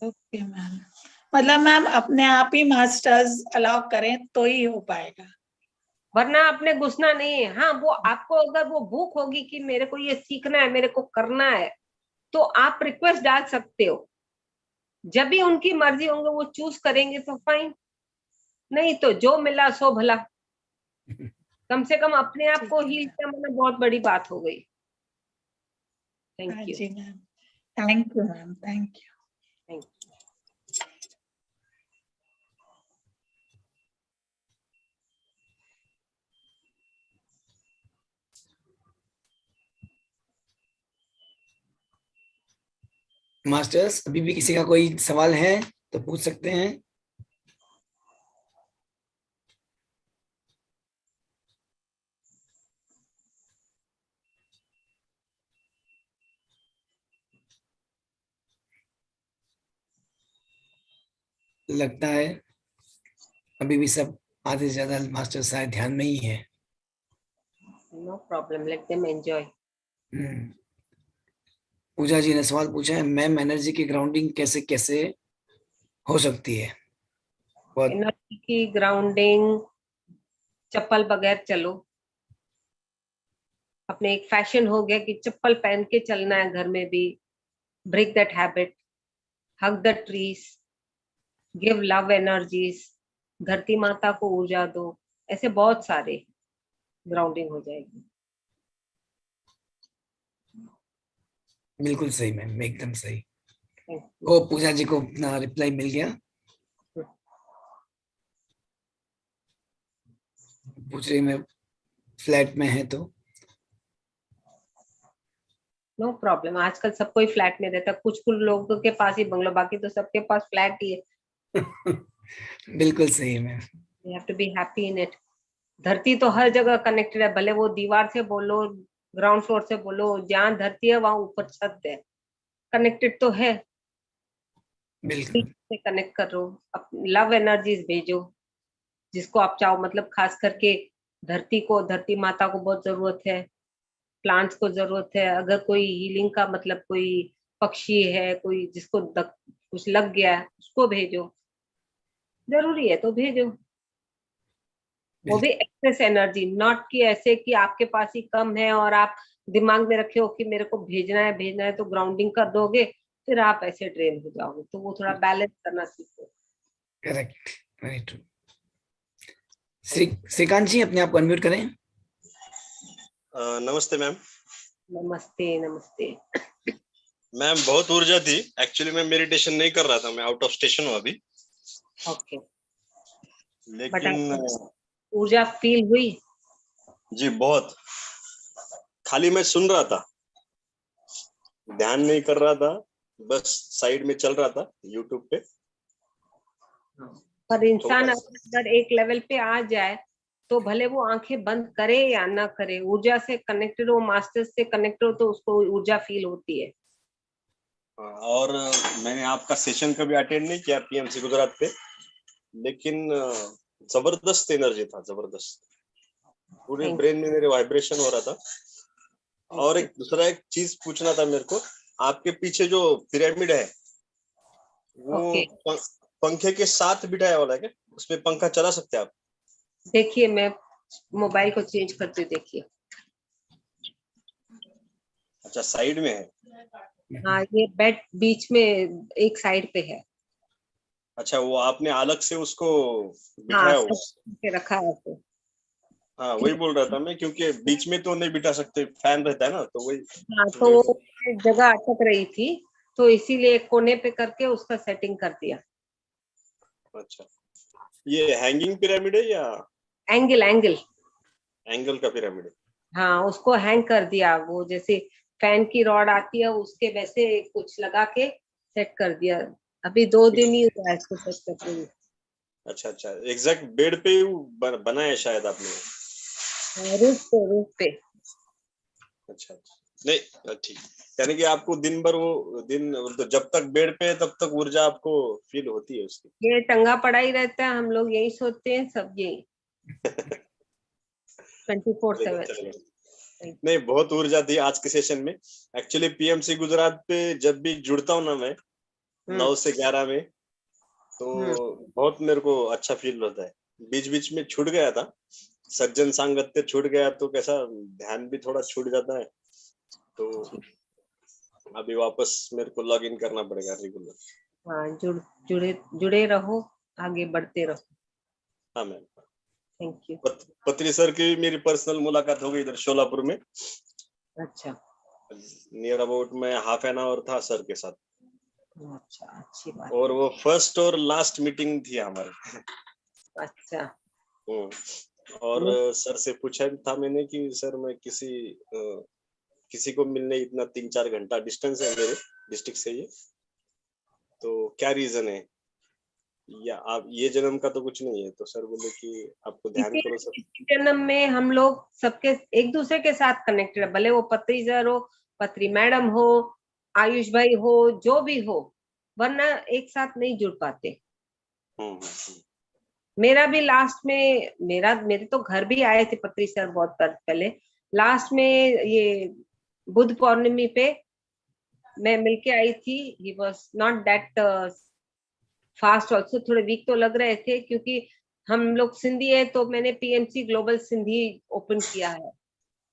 Speaker 4: You. Okay ma'am, मतलब मैम अपने आप ही मास्टर्स अलाउ करें तो ही हो पाएगा?
Speaker 2: वरना आपने घुसना नहीं है। हाँ, वो आपको अगर वो भूख होगी कि मेरे को ये सीखना है, मेरे को करना है, तो आप रिक्वेस्ट डाल सकते हो, जब भी उनकी मर्जी होंगे वो चूज करेंगे तो फाइन, नहीं तो जो मिला सो भला। कम से कम अपने आप
Speaker 4: ठीक
Speaker 2: को
Speaker 4: है
Speaker 2: हील
Speaker 4: मैम।
Speaker 2: करना बहुत बड़ी बात हो गई।
Speaker 4: हाँ
Speaker 2: थैंक यू,
Speaker 4: जी ma'am, thank you ma'am, thank you.
Speaker 2: Thank you.
Speaker 1: Masters, अभी भी किसी का कोई सवाल है तो पूछ सकते हैं। लगता है अभी भी सब आधे से ज्यादा मास्टर शायद ध्यान में ही है।
Speaker 2: No problem, let them enjoy.
Speaker 1: Pooja ji ने सवाल पूछा है, मैम एनर्जी की ग्राउंडिंग कैसे कैसे हो सकती है? बहुत
Speaker 2: एनर्जी की ग्राउंडिंग, चप्पल बगैर चलो। अपने एक फैशन हो गया कि चप्पल पहन के चलना है घर में भी। Break that habit, hug the trees, give love energies, धरती माता को ऊर्जा दो। ऐसे बहुत सारे ग्राउंडिंग हो जाएगी।
Speaker 1: बिल्कुल सही मैम, एकदम सही।
Speaker 2: Thank you.
Speaker 1: ओ पूजा जी को अपना रिप्लाई मिल गया। पूछ रही मैं फ्लैट में है तो।
Speaker 2: नो प्रॉब्लम, आजकल सब कोई फ्लैट में रहता है, कुछ लोगों के पास ही बंगलो, बाकी तो सबके पास फ्लैट ही है।
Speaker 1: बिल्कुल सही है ma'am.
Speaker 2: You have to be happy in it. धरती तो हर जगह कनेक्टेड है, भले वो दीवार से बोलो, ग्राउंड फ्लोर से बोलो, जहाँ धरती है वहां ऊपर छत है, कनेक्टेड तो है।
Speaker 1: बिल्कुल
Speaker 2: से कनेक्ट करो, लव एनर्जीज भेजो जिसको आप चाहो। मतलब खास करके धरती को, धरती माता को बहुत जरूरत है, प्लांट्स को जरूरत है। अगर कोई हीलिंग का मतलब कोई पक्षी है, कोई जिसको कुछ लग गया है, उसको भेजो, जरूरी है तो भेजो। वो भी एक्सेस एनर्जी, नॉट कि ऐसे कि आपके पास ही कम है और आप दिमाग में रखे हो कि मेरे को भेजना है तो ग्राउंडिंग कर दोगे, फिर आप ऐसे ड्रेन हो जाओगे। तो वो थोड़ा बैलेंस करना सीखो।
Speaker 1: Correct, very true. Shrikant ji अपने आप को अनम्यूट करें।
Speaker 8: नमस्ते मैम।
Speaker 2: नमस्ते नमस्ते।
Speaker 8: मैम बहुत ऊर्जा थी। एक्चुअली मैं मेडिटेशन नहीं कर रहा था, मैं आउट ऑफ स्टेशन हूँ अभी।
Speaker 2: ओके,
Speaker 8: लेकिन
Speaker 2: ऊर्जा फील हुई?
Speaker 8: जी बहुत। खाली मैं सुन रहा था, ध्यान नहीं कर रहा था, बस साइड में चल रहा था यूट्यूब पे।
Speaker 2: पर इंसान अगर एक लेवल पे आ जाए तो भले वो आंखें बंद करे या ना करे, ऊर्जा से कनेक्टेड हो, मास्टर से कनेक्टेड हो, तो उसको ऊर्जा फील होती है।
Speaker 8: और मैंने आपका सेशन कभी अटेंड नहीं किया पीएमसी गुजरात पे, लेकिन जबरदस्त एनर्जी था, जबरदस्त। पूरे ब्रेन में मेरे वाइब्रेशन हो रहा था। और एक दूसरा एक चीज पूछना था मेरे को, आपके पीछे जो पिरामिड है वो पंखे के साथ बिठाया वाला है क्या? उसमें पंखा चला सकते हैं आप?
Speaker 2: देखिए मैं मोबाइल को चेंज करती हूँ, देखिए।
Speaker 8: अच्छा, साइड में है।
Speaker 2: हाँ, ये बेड बीच में एक साइड पे है।
Speaker 8: अच्छा, वो आपने अलग से उसको बिठाया
Speaker 2: हाँ,
Speaker 8: हुआ
Speaker 2: रखा है तो।
Speaker 8: हाँ, वही बोल रहा था मैं, क्योंकि बीच में तो नहीं बिठा सकते, फैन रहता है ना, तो वही।
Speaker 2: हाँ, तो जगह अटक रही थी तो इसीलिए कोने पे करके उसका सेटिंग कर दिया।
Speaker 8: अच्छा, ये हैंगिंग पिरामिड है या
Speaker 2: एंगल?
Speaker 8: एंगल का पिरामिड है?
Speaker 2: हाँ, उसको हैंग कर दिया, वो जैसे फैन की रॉड आती है उसके वैसे कुछ लगा के सेट कर दिया। अभी 2 दिन ही हुआ है इसको सेट करते हुए।
Speaker 8: अच्छा, एग्जैक्ट बेड पे ही बना है शायद आपने?
Speaker 2: रूफ पे।
Speaker 8: अच्छा, नहीं ठीक, यानी कि आपको दिन भर वो तो जब तक बेड पे है तब तक ऊर्जा आपको फील होती है उसकी?
Speaker 2: ये टंगा पड़ा ही रहता है, हम लोग यही सोचते हैं, सब यही 24/7।
Speaker 8: नहीं, बहुत ऊर्जा थी आज के सेशन में। एक्चुअली पीएमसी गुजरात पे जब भी जुड़ता हूँ ना मैं 9 से 11 में, तो बहुत मेरे को अच्छा फील होता है। बीच बीच में छूट गया था, सज्जन सांगत्य छूट गया तो कैसा ध्यान भी थोड़ा छूट जाता है, तो अभी वापस मेरे को लॉग इन करना पड़ेगा रेगुलर।
Speaker 2: हाँ, जुड़े रहो, आगे बढ़ते रहो।
Speaker 8: हाँ मैम,
Speaker 2: थैंक यू।
Speaker 8: पत्री सर की मेरी पर्सनल मुलाकात हो गई इधर शोलापुर में।
Speaker 2: अच्छा,
Speaker 8: नियर अबाउट में हाफ एन आवर था सर के साथ।
Speaker 2: अच्छा, अच्छी बात।
Speaker 8: और वो फर्स्ट और लास्ट मीटिंग थी हमारी।
Speaker 2: अच्छा।
Speaker 8: और सर से पूछा था मैंने कि सर मैं किसी को मिलने, इतना 3-4 घंटा डिस्टेंस है मेरे डिस्ट्रिक्ट से, ये तो क्या रीजन है? या आप ये जन्म का तो कुछ नहीं है, तो सर बोले कि आपको ध्यान करो सर।
Speaker 2: इसी जन्म में हम लोग सबके एक दूसरे के साथ कनेक्टेड है, भले वो पत्री सर हो, पत्री मैडम हो, आयुष भाई हो, जो भी हो, वरना एक साथ नहीं जुड़ पाते। मेरा भी लास्ट में मेरे तो घर भी आए थे पत्री सर बहुत पहले। लास्ट में ये बुद्ध पौर्णिमा पे मैं मिलके आई थी। He was not that fast also, थोड़े वीक तो लग रहे थे क्योंकि हम लोग सिंधी है, तो मैंने पीएमसी ग्लोबल सिंधी ओपन किया है।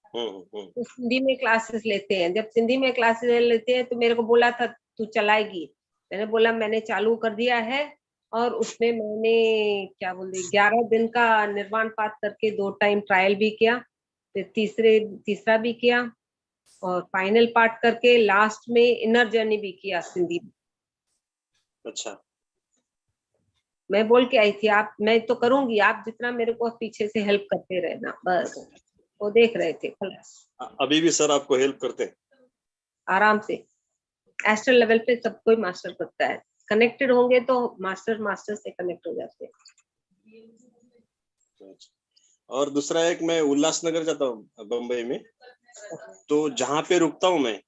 Speaker 2: तो सिंधी में क्लासेस लेते हैं। जब सिंधी में क्लासेस लेते हैं तो मेरे को बोला था तू चलाएगी, मैंने बोला मैंने चालू कर दिया है। और उसमें मैंने क्या बोलते 11 दिन का निर्वाण पाठ करके 2 टाइम ट्रायल भी किया, फिर तीसरा भी किया, और फाइनल पार्ट करके लास्ट में इनर जर्नी भी किया सिंधी में।
Speaker 8: अच्छा,
Speaker 2: मैं बोल के आई थी आप, मैं तो करूंगी, आप जितना मेरे को पीछे से हेल्प करते रहना, बस। वो देख रहे थे खलास।
Speaker 8: अभी भी सर आपको हेल्प करते हैं? आराम
Speaker 2: से एस्ट्रल लेवल पे सब कोई मास्टर करता है, कनेक्टेड होंगे तो मास्टर से कनेक्ट हो जाते हैं।
Speaker 8: और दूसरा एक, मैं उल्लासनगर जाता हूँ बम्बई में, तो जहाँ पे रुकता हूँ मैं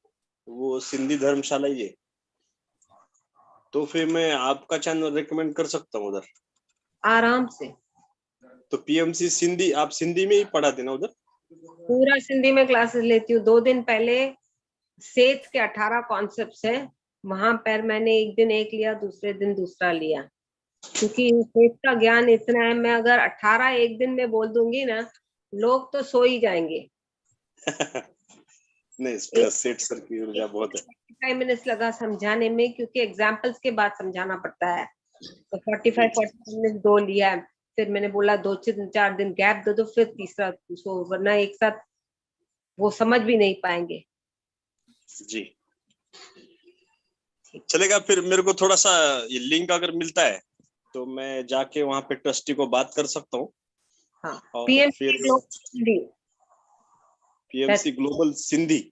Speaker 8: वो सिंधी धर्मशाला ही है, तो फिर मैं आपका चैनल रिकमेंड कर सकता हूँ उधर
Speaker 2: आराम से।
Speaker 8: तो पीएमसी सिंधी, आप सिंधी में ही पढ़ाते ना उधर?
Speaker 2: पूरा सिंधी में क्लासेस लेती हूँ। 2 दिन पहले सेठ के 18 कॉन्सेप्ट्स है, वहां पर मैंने एक दिन एक लिया, दूसरे दिन दूसरा लिया, क्योंकि सेठ का ज्ञान इतना है। मैं अगर 18 एक दिन में बोल दूंगी ना, लोग तो सो ही जाएंगे।
Speaker 8: नहीं, सेठ सर की ऊर्जा बहुत है।
Speaker 2: 45 मिनट्स लगा समझाने में, क्योंकि एग्जाम्पल्स के बाद समझाना पड़ता है। तो 45 मिनट 2 लिया है। फिर मैंने बोला 2-4 दिन गैप दे दो, फिर तीसरा, सो वरना एक साथ वो समझ भी नहीं पाएंगे।
Speaker 8: जी चलेगा। फिर मेरे को थोड़ा सा ये लिंक अगर मिलता है तो मैं जाके वहां पे ट्रस्टी को बात कर सकता हूँ।
Speaker 2: हाँ,
Speaker 8: और
Speaker 2: पीएमसी
Speaker 8: फिर
Speaker 2: global Sindhi.
Speaker 8: PMC global Sindhi.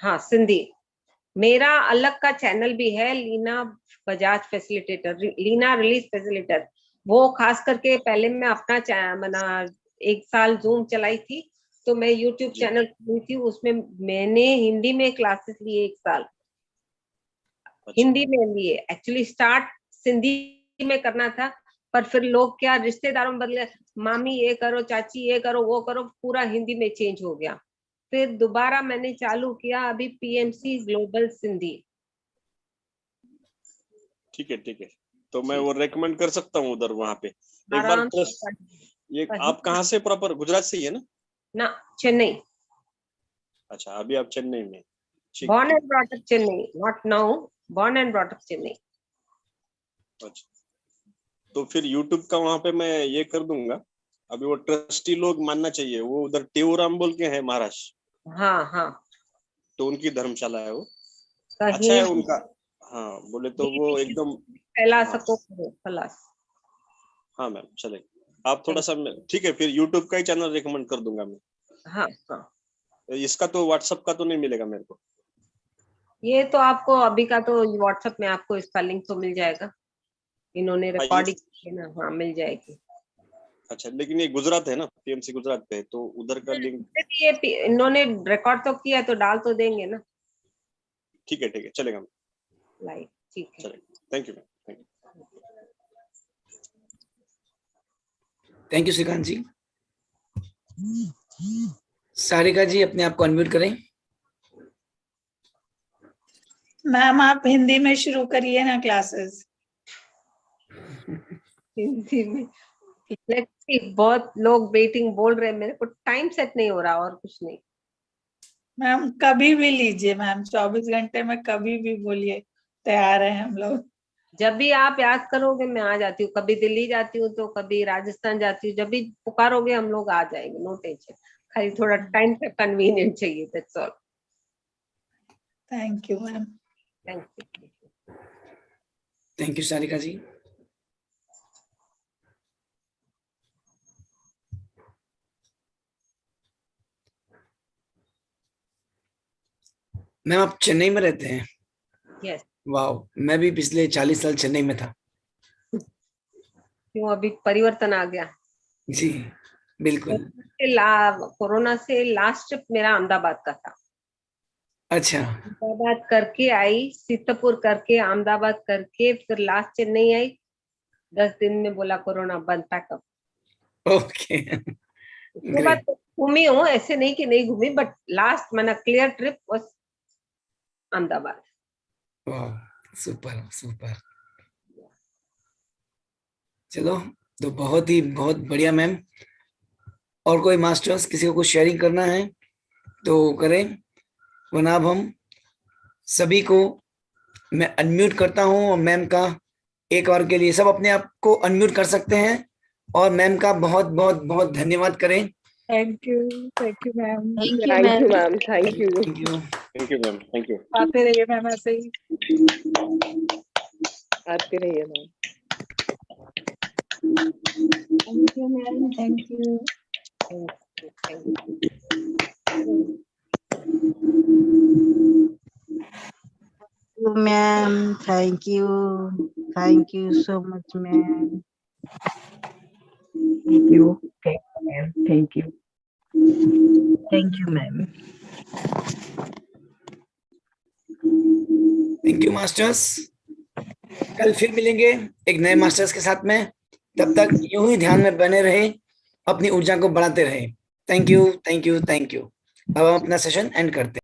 Speaker 2: हाँ, सिंधी। मेरा अलग का चैनल भी है, Leena Bajaj facilitator, Leena release facilitator. वो खास करके पहले मैं अपना मना 1 साल जूम चलाई थी, तो मैं यूट्यूब चैनल खोली थी, उसमें मैंने हिंदी में क्लासेस लिए 1 साल। हिंदी में लिए, एक्चुअली स्टार्ट सिंधी में करना था, पर फिर लोग क्या रिश्तेदारों में बदले, मामी ये करो, चाची ये करो, वो करो, पूरा हिंदी में चेंज हो गया। फिर दोबारा मैंने चालू किया अभी पीएमसी ग्लोबल सिंधी।
Speaker 8: ठीक है, तो मैं वो रेकमेंड कर सकता हूँ उधर, वहां पे एक बार
Speaker 2: आराम
Speaker 8: ट्रस्ट। ये आप कहाँ से प्रॉपर? गुजरात से ही है ना?
Speaker 2: ना, चेन्नई।
Speaker 8: अच्छा, अभी आप चेन्नई में।
Speaker 2: born and brought up Chennai, not now, born and brought up Chennai.
Speaker 8: अच्छा, तो फिर यूट्यूब का वहां पे मैं ये कर दूंगा। अभी वो ट्रस्टी लोग मानना चाहिए, वो उधर टेऊराम बोल के है महाराष्ट्र।
Speaker 2: हाँ हाँ,
Speaker 8: तो उनकी धर्मशाला है वो,
Speaker 2: कहीं
Speaker 8: अच्छा है उनका। हाँ, बोले तो वो एकदम
Speaker 2: फैला
Speaker 8: हाँ।
Speaker 2: सको खलास।
Speaker 8: हाँ मैम, चले। आप थोड़ा सा ठीक है, फिर यूट्यूब का ही चैनल रिकमेंड कर दूंगा मैं।
Speaker 2: हाँ हाँ,
Speaker 8: इसका तो व्हाट्सएप का तो नहीं मिलेगा मेरे को?
Speaker 2: ये तो आपको अभी का तो व्हाट्सएप में आपको इसका लिंक तो मिल जाएगा, इन्होंने रिकॉर्डिंग की ना। हाँ, मिल जाएगी।
Speaker 8: अच्छा, लेकिन ये गुजरात है ना, पीएमसी गुजरात पे है, तो उधर का लिंक।
Speaker 2: ये इन्होंने रिकॉर्ड तो किया, तो डाल तो देंगे ना।
Speaker 8: ठीक है, चलेगा।
Speaker 2: लाइव, ठीक है।
Speaker 8: चलेगा, thank you ma'am, thank you.
Speaker 1: Thank you Shrikant ji. Sarika ji, अपने आप को अनम्यूट करें।
Speaker 4: मैम आप हिंदी में शुरू करिए ना क्लासेस।
Speaker 2: हिंदी में बहुत लोग वेटिंग बोल रहे हैं, मेरे को टाइम सेट नहीं हो रहा, और कुछ नहीं।
Speaker 4: मैम कभी भी लीजिए मैम, 24 घंटे में कभी भी बोलिए, तैयार है हम लोग।
Speaker 2: जब भी आप याद करोगे मैं आ जाती हूँ, कभी दिल्ली जाती हूँ तो कभी राजस्थान जाती हूँ, जब भी पुकारोगे हम लोग आ जाएंगे, नो टेंशन। खाली थोड़ा टाइम का कन्वीनियंट चाहिए, that's all.
Speaker 4: Thank you ma'am.
Speaker 2: Thank you.
Speaker 1: Thank you Sarika ji. Ma'am, आप चेन्नई में रहते हैं?
Speaker 2: यस।
Speaker 1: वाह, मैं भी पिछले 40 साल चेन्नई में था।
Speaker 2: क्यों अभी परिवर्तन आ गया?
Speaker 1: जी बिल्कुल।
Speaker 2: कोरोना से लास्ट ट्रिप मेरा अहमदाबाद का था।
Speaker 1: अच्छा।
Speaker 2: अहमदाबाद करके आई, सीतापुर करके, अहमदाबाद करके, फिर लास्ट चेन्नई आई। 10 दिन में बोला कोरोना बंद, पैकअप।
Speaker 1: ओके।
Speaker 2: उसके बाद घूमी हूँ, ऐसे नहीं कि नहीं घूमी, बट लास्ट मैंने क्लियर ट्रिप वाज अहमदाबाद।
Speaker 1: वाह, सुपर सुपर। चलो, तो बहुत बढ़िया मैम। और कोई मास्टर्स किसी को कुछ शेयरिंग करना है तो करें, वरना अब हम सभी को मैं अनम्यूट करता हूं और मैम का एक बार के लिए सब अपने आप को अनम्यूट कर सकते हैं और मैम का बहुत बहुत बहुत धन्यवाद करें।
Speaker 3: Thank you ma'am.
Speaker 6: Thank you ma'am, thank you.
Speaker 1: Thank you.
Speaker 8: Thank you ma'am, thank you.
Speaker 3: आते रहिए मैम ऐसे ही।
Speaker 6: आते रहिए ma'am.
Speaker 4: Thank you ma'am, thank you.
Speaker 9: Ma'am, thank you so much, ma'am.
Speaker 7: Thank you, ma'am. Thank you.
Speaker 9: Thank you, ma'am.
Speaker 1: Thank you masters. कल फिर मिलेंगे एक नए मास्टर्स के साथ में। तब तक यूं ही ध्यान में बने रहे, अपनी ऊर्जा को बढ़ाते रहे। Thank you, thank you, thank you. अब हम अपना सेशन एंड करते हैं।